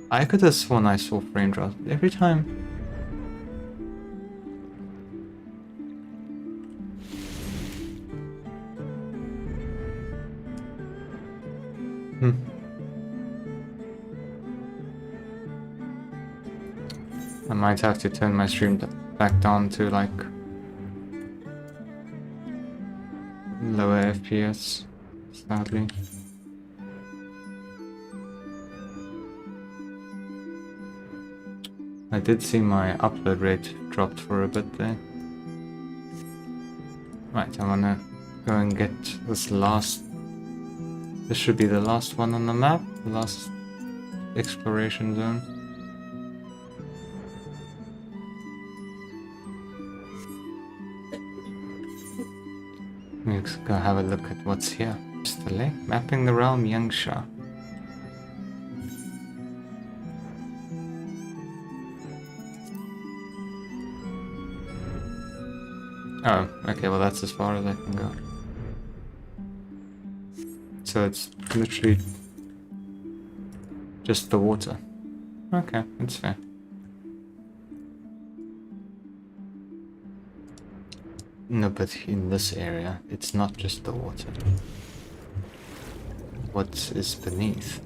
I could have sworn I saw frame drops every time. I might have to turn my stream back down to like lower FPS, sadly. I did see my upload rate dropped for a bit there. Right, I wanna go and get this last... This should be the last one on the map, the last exploration zone. Let's go have a look at what's here. Just the lake, mapping the realm Yangsha. Oh, okay, well that's as far as I can go. So it's literally just the water. Okay, that's fair. No, but in this area, it's not just the water. What is beneath?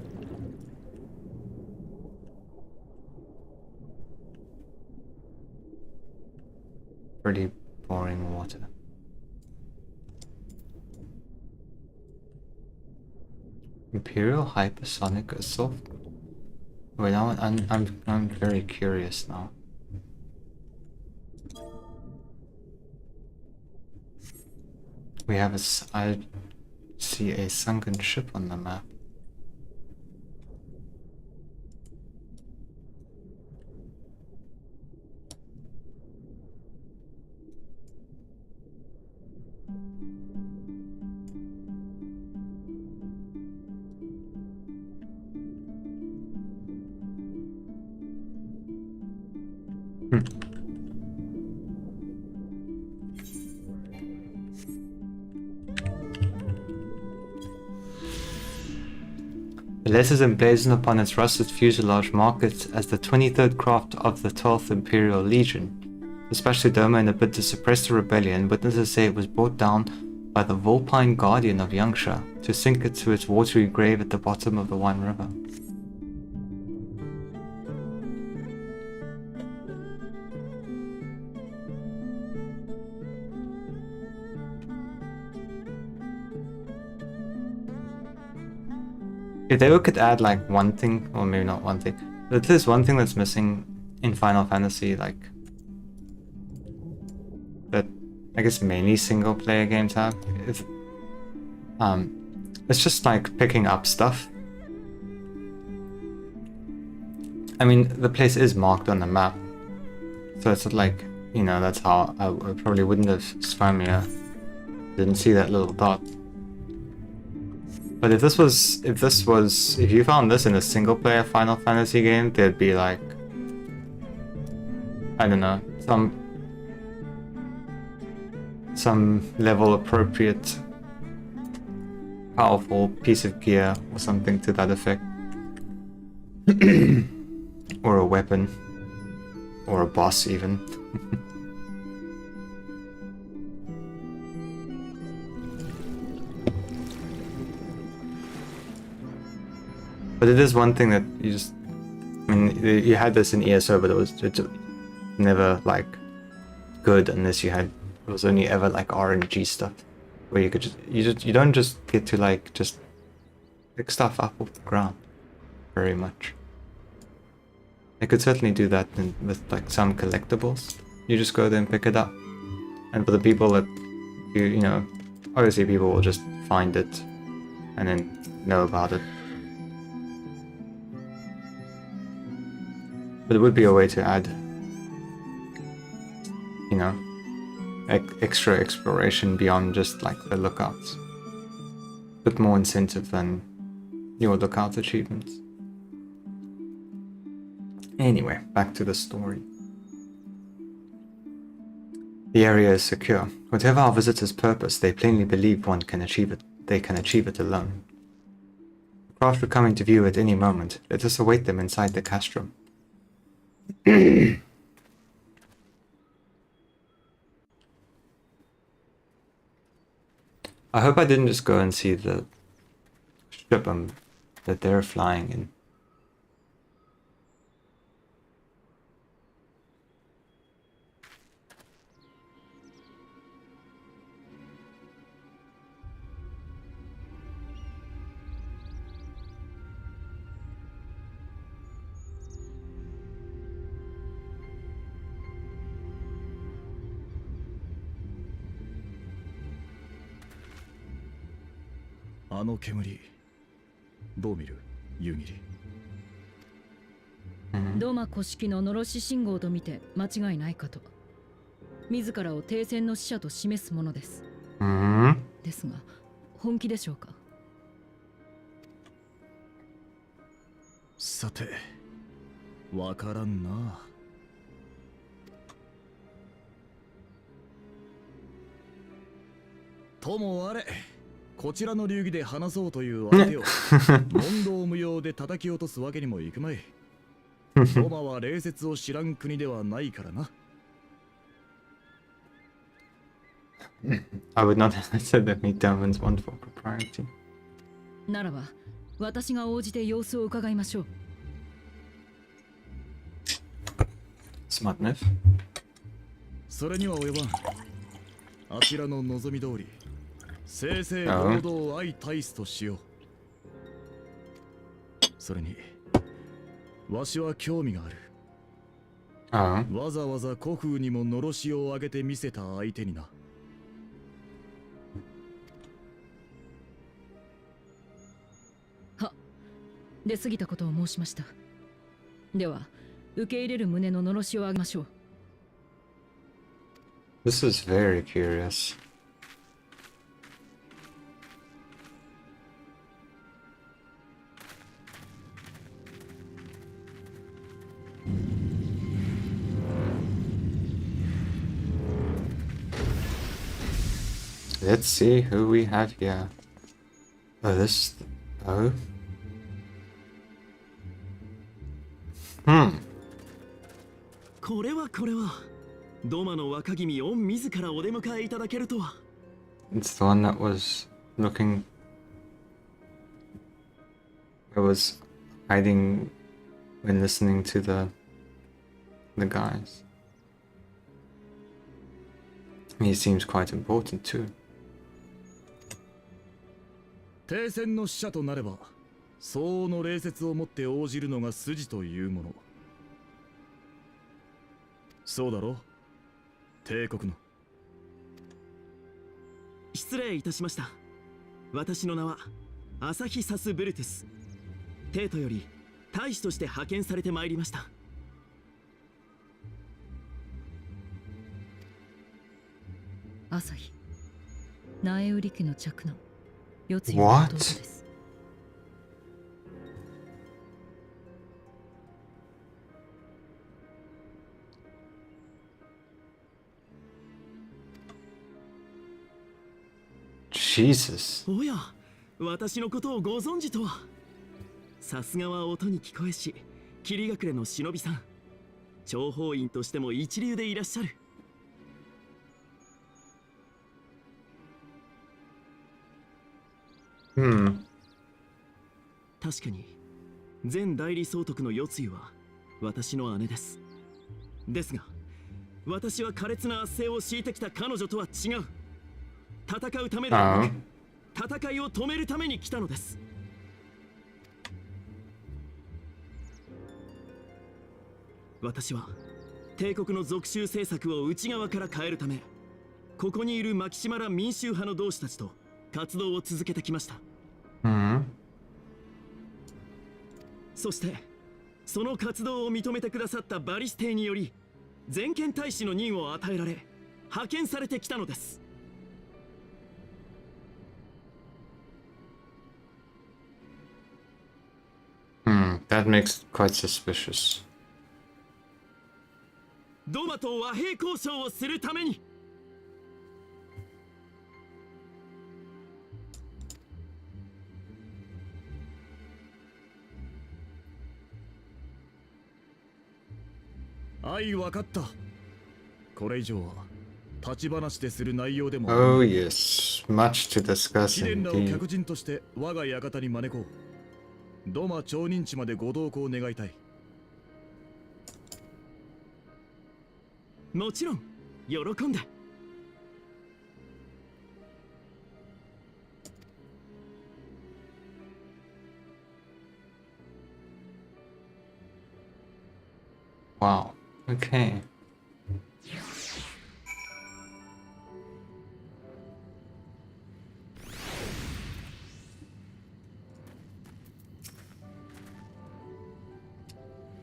Pretty boring water. Imperial hypersonic assault. Wait, now I'm very curious now. We have I see a sunken ship on the map. The letters emblazoned upon its rusted fuselage mark it as the 23rd craft of the 12th Imperial Legion. Especially Doma, in a bid to suppress the rebellion, witnesses say it was brought down by the Vulpine Guardian of Yangsha to sink it to its watery grave at the bottom of the One River. If they could add like one thing, or maybe not one thing, but there's one thing that's missing in Final Fantasy, like that I guess mainly single player games have. It's just like picking up stuff. I mean, the place is marked on the map, so it's like, you know, that's how I probably wouldn't have swam here. Didn't see that little dot. But if you found this in a single player Final Fantasy game, there'd be like, I don't know, some level appropriate powerful piece of gear or something to that effect. Or a weapon. Or a boss even. But it is one thing that you just, I mean, you had this in ESO, but it's never like good unless it was only ever like RNG stuff, where you could you don't just get to like just pick stuff up off the ground very much. I could certainly do that with like some collectibles. You just go there and pick it up, and for the people that you know, obviously people will just find it and then know about it. But it would be a way to add, you know, extra exploration beyond just like the lookouts. A bit more incentive than your lookout achievements. Anyway, back to the story. The area is secure. Whatever our visitors' purpose, they plainly believe one can achieve it. They can achieve it alone. The craft are coming to view at any moment. Let us await them inside the castrum. I hope I didn't just go and see the ship that they're flying in.煙どう見る夕霧。ドマ古式ののろし信号と見て間違いないかと。自らを停戦の使者と示すものです。ですが本気でしょうか。さて、わからんな。ともあれ、こちらの流儀で話そうという相手を問答無用で叩き落とすわけにもいくまい。ロマは礼節を知らん国ではないからな。I would not have said that me Derwin's wonderful propriety. ならば私が応じて様子を伺いましょう。Smart move. それには及ばん。あちらの望み通り正々堂々相対すとしよう。それにわしは興味がある。 Oh. わざわざ古風にものろしを上げて見せた相手にな。は、出過ぎたことを申しました。では受け入れる旨ののろしを上げましょう。 This is very curious. Let's see who we have here. Oh, this. Oh. Hmm. これはドマの若君御自らお出迎えいただけるとは。 It's the one that was looking. It was hiding when listening to the guys. He seems quite important too. 停戦の使者となれば相応の礼節をもって応じるのが筋というもの。そうだろう、帝国の。失礼いたしました。私の名はアサヒサス・ブルテス。帝都より大使として派遣されてまいりました。朝日苗売り家の嫡男四つの弟です。 Jesus. おや、私のことをご存知とは。さすがは音に聞こえし、霧隠れの忍びさん。諜報員としても一流でいらっしゃる。確かに前代理総督の世継は私の姉です。ですが私は苛烈な圧政を敷いてきた彼女とは違う。戦うためではなく戦いを止めるために来たのです。私は帝国の属州政策を内側から変えるため、ここにいるマキシマラ民衆派の同志たちと活動を続けてきました。そしてその活動を認めてくださったバリス帝により全権大使の任を与えられ派遣されてきたのです。That makes it quite suspicious. ドマと和平交渉をするために。分かった。これ以上は立ち話でする内容でも。 Oh yes, much to discuss 貴殿らを indeed. 客人として我が館に招こう。ドマ町人地までご同行願いたい。もちろん喜んで。Wow. Okay.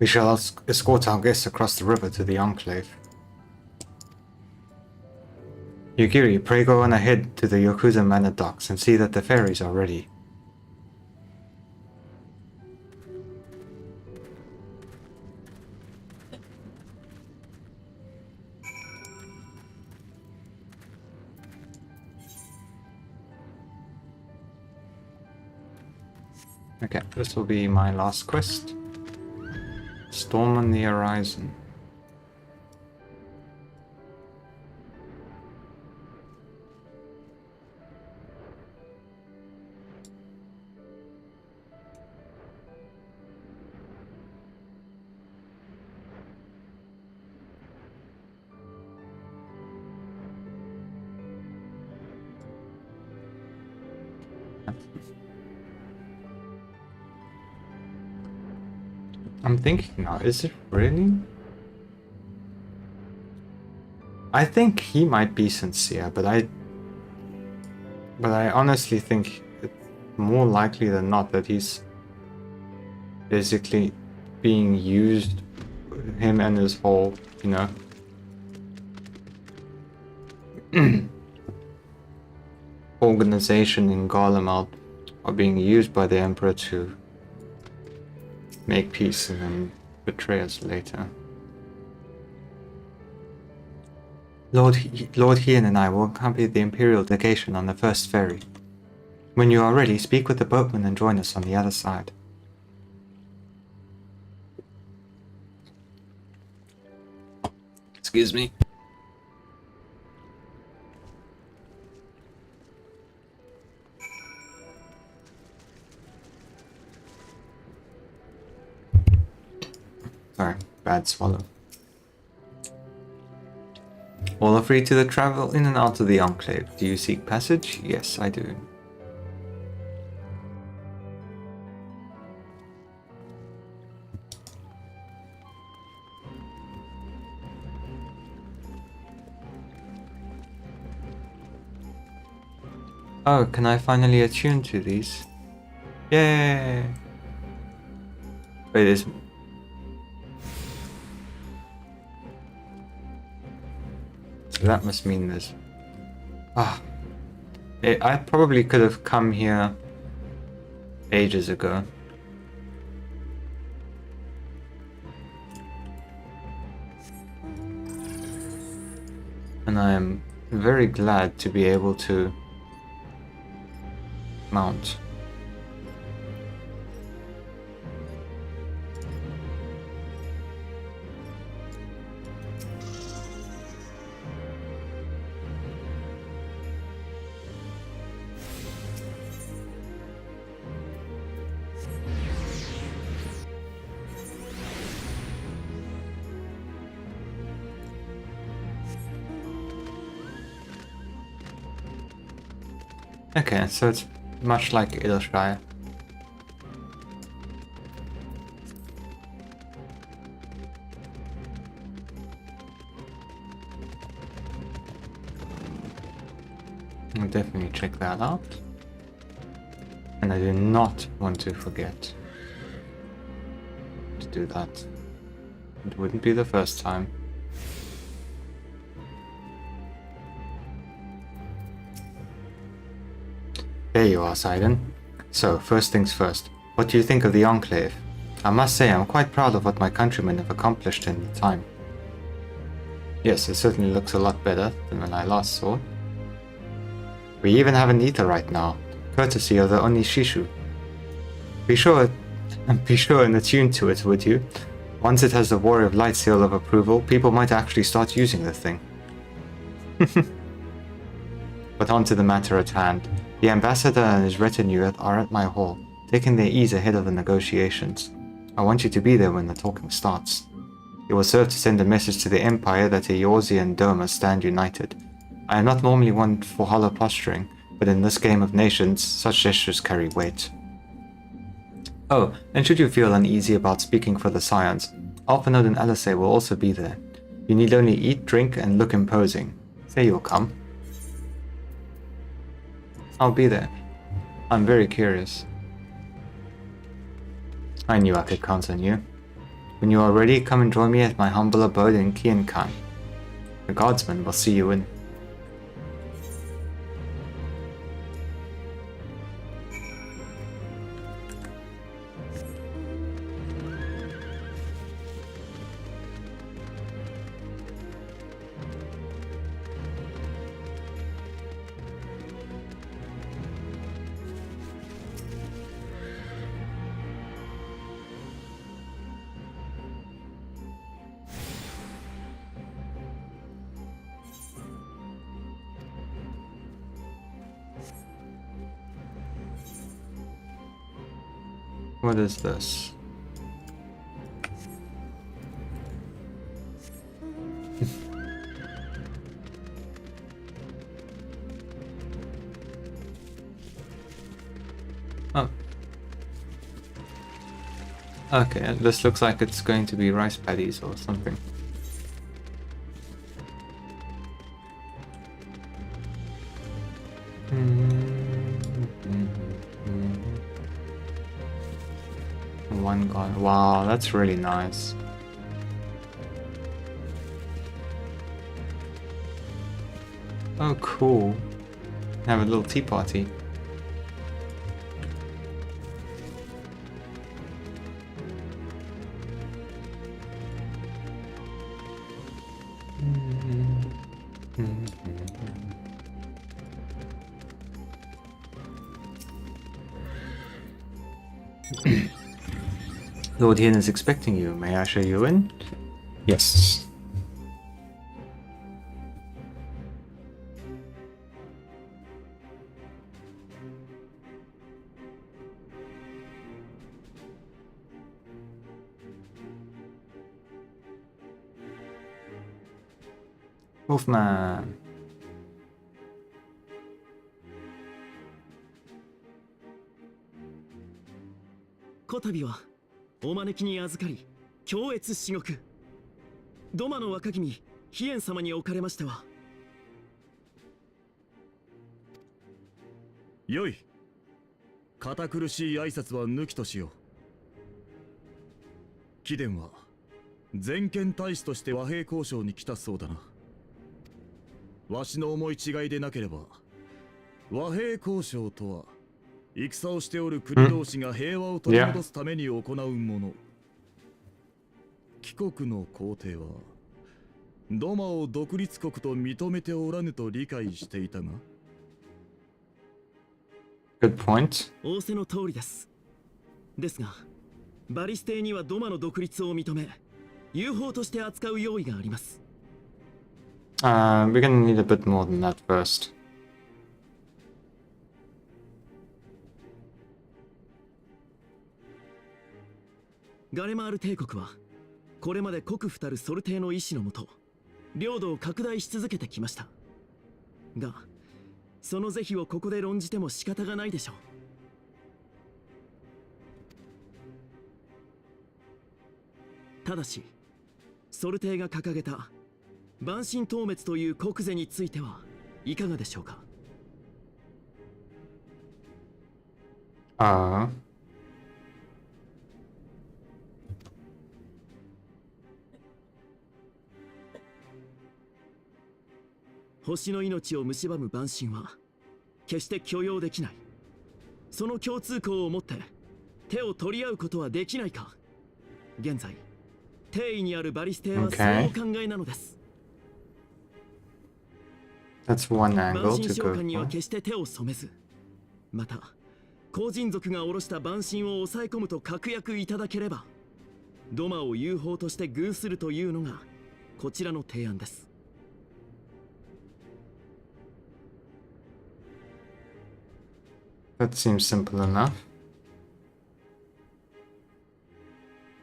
We shall escort our guests across the river to the Enclave. Yugiri, pray go on ahead to the Yokuza Manor docks and see that the ferries are ready. Okay, this will be my last quest. Storm on the horizon. I'm thinking now, is it really? I think he might be sincere, but I honestly think it's more likely than not that he's basically being used, him and his whole, you know, organization in Garlemald are being used by the Emperor to make peace and then betray us later. Lord Hien and I will accompany the Imperial delegation on the first ferry. When you are ready, speak with the boatman and join us on the other side. Excuse me. Sorry, bad swallow. All are free to travel in and out of the Enclave. Do you seek passage? Yes, I do. Oh, can I finally attune to these? Yay! Wait, is... So that must mean there's... Ah. I probably could have come here ages ago. And I am very glad to be able to mount. Okay, so it's much like Ilshire. I'll definitely check that out. And I do not want to forget to do that. It wouldn't be the first time. There you are, Sidon. So, first things first, what do you think of the Enclave? I must say I'm quite proud of what my countrymen have accomplished in the time. Yes, it certainly looks a lot better than when I last saw it. We even have an ether right now, courtesy of the Onishishu. Be sure and attune to it, would you? Once it has the Warrior of Light seal of approval, people might actually start using the thing. But on to the matter at hand. The ambassador and his retinue are at my hall, taking their ease ahead of the negotiations. I want you to be there when the talking starts. It will serve to send a message to the Empire that Eorzea and Doma stand united. I am not normally one for hollow posturing, but in this game of nations, such gestures carry weight. Oh, and should you feel uneasy about speaking for the Scions, Alphanode and Alisei will also be there. You need only eat, drink, and look imposing. Say you'll come. I'll be there. I'm very curious. I knew I could count on you. When you are ready, come and join me at my humble abode in Kiankan. The guardsmen will see you in. What is this? Oh. Okay, this looks like it's going to be rice paddies or something. One guy. Wow, that's really nice. Oh, cool. Have a little tea party. Lord Hien is expecting you. May I show you in? Yes. Wolfman.お招きに預かり、強越至極。ドマの若君、ヒエン様におかれましては。よい。堅苦しい挨拶は抜きとしよう。貴殿は全権大使として和平交渉に来たそうだな。わしの思い違いでなければ、和平交渉とは戦をしておる国同士が平和を取り戻すために行うもの。貴国の皇帝はドマを独立国と認めておらぬと理解していたが。Good point. 仰せの通りです。ですが、バリス邸にはドマの独立を認め、友好として扱う用意があります。We're gonna need a bit more than that first. ガレマール帝国はこれまで国府たるソルテイの意志のもと領土を拡大し続けてきましたが、その是非をここで論じても仕方がないでしょう。ただしソルテイが掲げた蛮神討滅という国是についてはいかがでしょうか。星の命を蝕む蛮神は決して許容できない。その共通項を持って手を取り合うことはできないか。現在帝位にあるバリス邸はそうお考えなのです。That's one 蛮 angle 神 to 召 go 喚には for. 決して手を染めず、また後人族が下ろした蛮神を抑え込むと確約いただければ、ドマを友好として遇するというのがこちらの提案です。That seems simple enough.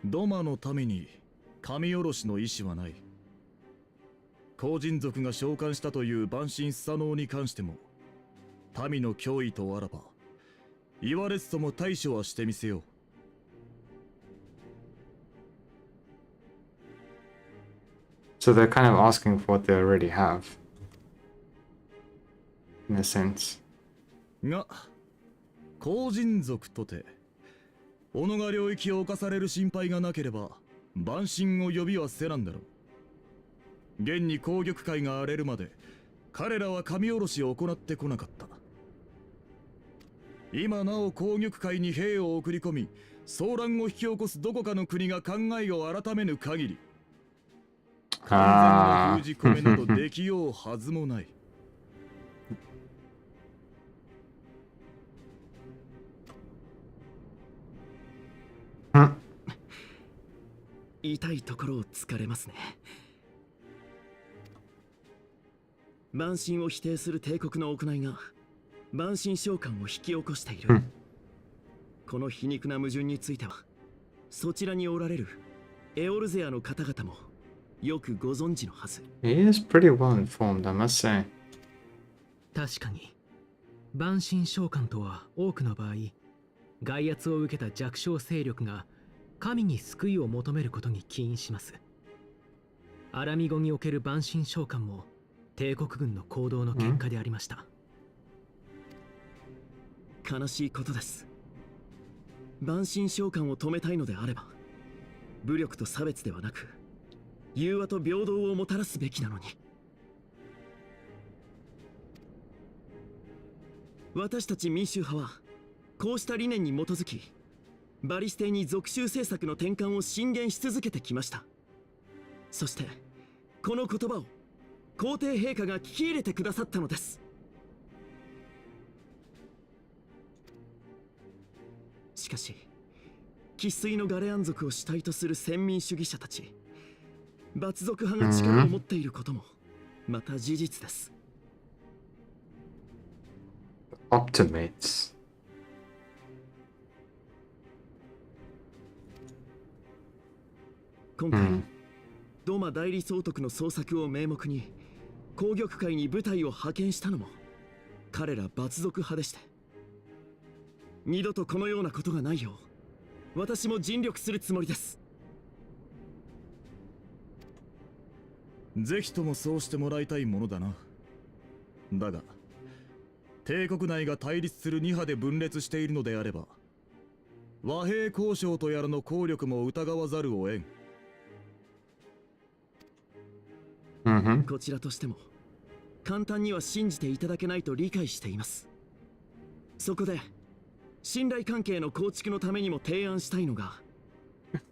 ドマのために神下ろしの意思はない。後人族が召喚したという蛮神スサノオに関しても、民の脅威とあらば言われつとも対処はしてみせよう。So they're kind of asking for what they already have. In a sense. が後人族とて己が領域を侵される心配がなければ蛮神を呼びはせなんだろう。現に紅玉会が荒れるまで彼らは神下ろしを行ってこなかった。今なお紅玉会に兵を送り込み騒乱を引き起こすどこかの国が考えを改めぬ限り、完全な封じ込めなどできようはずもない。痛いところを突かれますね。蛮神を否定する帝国の行いが蛮神召喚を引き起こしている。この皮肉な矛盾についてはそちらにおられるエオルゼアの方々もよくご存知のはず。 He is pretty well informed, I must say. 確かに万神召喚とは多くの場合、外圧を受けた弱小勢力が神に救いを求めることに起因します。アラミゴにおける万神召喚も帝国軍の行動の結果でありました。悲しいことです。万神召喚を止めたいのであれば、武力と差別ではなく融和と平等をもたらすべきなのに。私たち民衆派はこうした理念に基づき、バリステに属州政策の転換を進言し続けてきました。そしてこの言葉を皇帝陛下が聞き入れてくださったのです。しかし生粋のガレアン族を主体とする先民主義者たち、罰族派が力を持っていることもまた事実です。Optimates. 今回、ドマ代理総督の捜索を名目に紅玉会に部隊を派遣したのも彼ら罰族派でして、二度とこのようなことがないよう私も尽力するつもりです。ぜひともそうしてもらいたいものだな。だが帝国内が対立する2派で分裂しているのであれば、和平交渉とやらの効力も疑わざるを得ん。こちらとしても簡単には信じていただけないと理解しています。そこで信頼関係の構築のためにも提案したいのが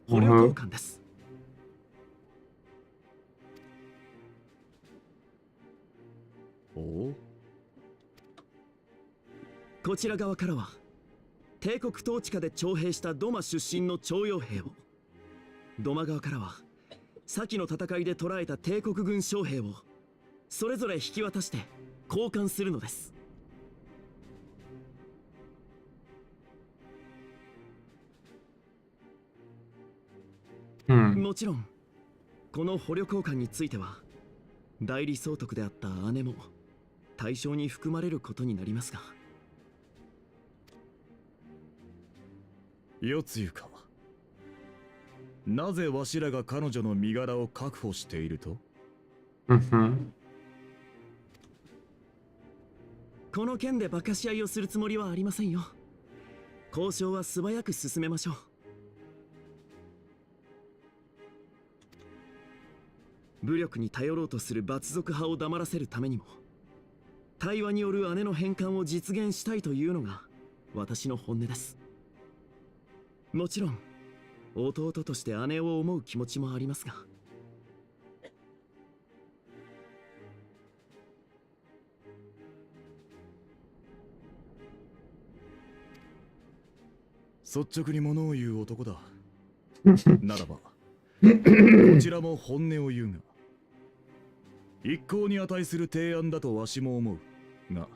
捕虜交換です。おお。こちら側からは帝国統治下で徴兵したドマ出身の徴用兵を、ドマ側からは先の戦いで捕らえた帝国軍将兵をそれぞれ引き渡して交換するのです。もちろんこの捕虜交換については代理総督であった姉も対象に含まれることになりますが。よつゆか、なぜわしらが彼女の身柄を確保していると？この件で馬鹿し合いをするつもりはありませんよ。交渉は素早く進めましょう。武力に頼ろうとする罰族派を黙らせるためにも、対話による姉の返還を実現したいというのが私の本音です。もちろん弟として姉を思う気持ちもありますが。率直に物を言う男だ。ならばこちらも本音を言うが、一向に値する提案だとわしも思うが、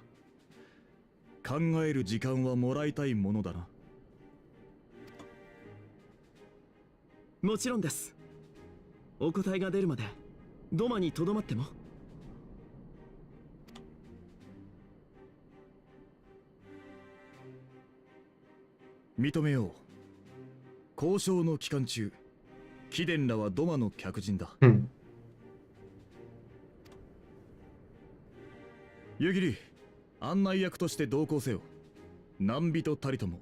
考える時間はもらいたいものだな。もちろんです。お答えが出るまでドマにとどまっても。認めよう。交渉の期間中、貴殿らはドマの客人だ。湯切、案内役として同行せよ。何人たりとも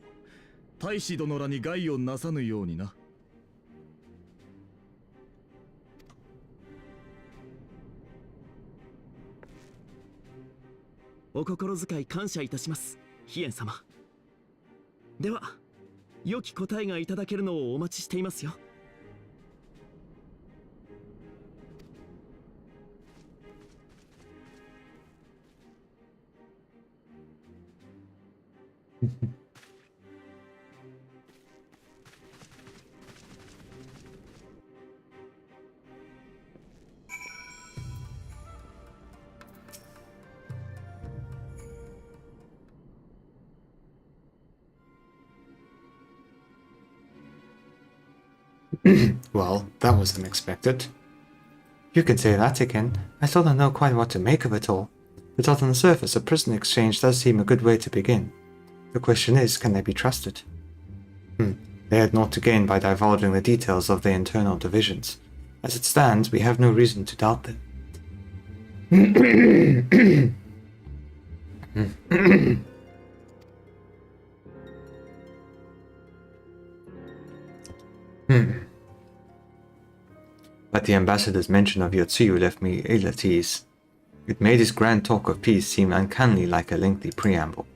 大使殿らに害をなさぬようにな。お心遣い感謝いたします、飛燕様。では良き答えがいただけるのをお待ちしていますよ。Well, that was unexpected. You can say that again. I still don't know quite what to make of it all. But on the surface, a prison exchange does seem a good way to begin. The question is, can they be trusted? They had naught to gain by divulging the details of their internal divisions. As it stands, we have no reason to doubt them. But the ambassador's mention of Yotsuyu left me ill at ease. It made his grand talk of peace seem uncannily like a lengthy preamble.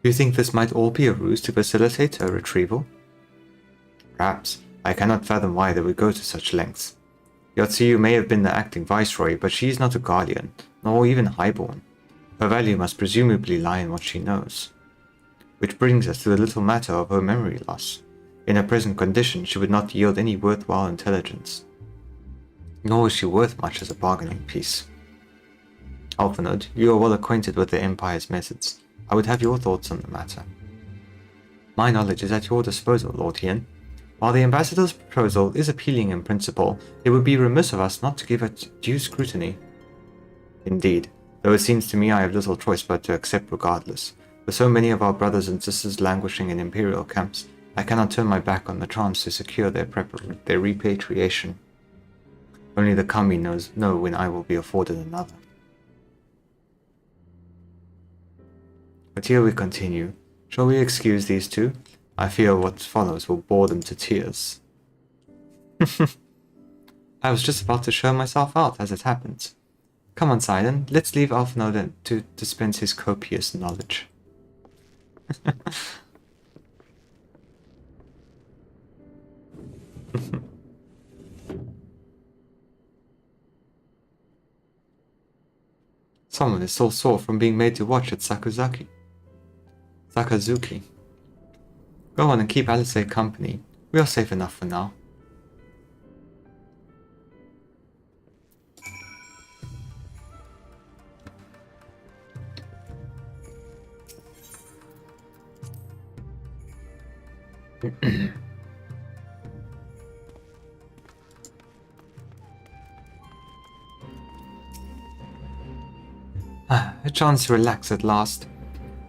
You think this might all be a ruse to facilitate her retrieval? Perhaps. I cannot fathom why they would go to such lengths. Yotsuyu may have been the acting viceroy, but she is not a guardian, nor even highborn. Her value must presumably lie in what she knows. Which brings us to the little matter of her memory loss. In her present condition, she would not yield any worthwhile intelligence. Nor is she worth much as a bargaining piece. Alphonode, you are well acquainted with the Empire's methods. I would have your thoughts on the matter. My knowledge is at your disposal, Lord Hien. While the ambassador's proposal is appealing in principle, it would be remiss of us not to give it due scrutiny. Indeed, though it seems to me I have little choice but to accept regardless. With so many of our brothers and sisters languishing in imperial camps, I cannot turn my back on the chance to secure their repatriation. Only the Kami know when I will be afforded another. But here we continue. Shall we excuse these two? I fear what follows will bore them to tears. I was just about to show myself out as it happens. Come on, Sidon, let's leave Alphonode to dispense his copious knowledge. Someone is so sore from being made to watch at Sakazuki. Go on and keep Alice company. We are safe enough for now. A chance to relax at last.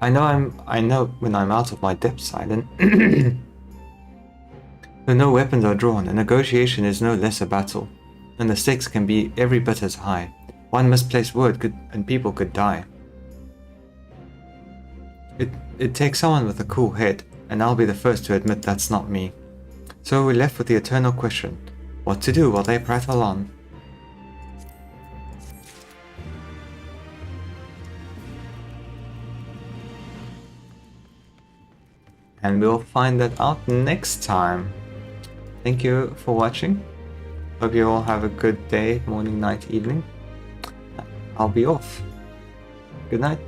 I know when I'm out of my depth, Silent. Though no weapons are drawn, a negotiation is no less a battle, and the stakes can be every bit as high. One misplaced word and people could die. It takes someone with a cool head, and I'll be the first to admit that's not me. So we're left with the eternal question, what to do while they prattle on? And we'll find that out next time. Thank you for watching. Hope you all have a good day, morning, night, evening. I'll be off. Good night.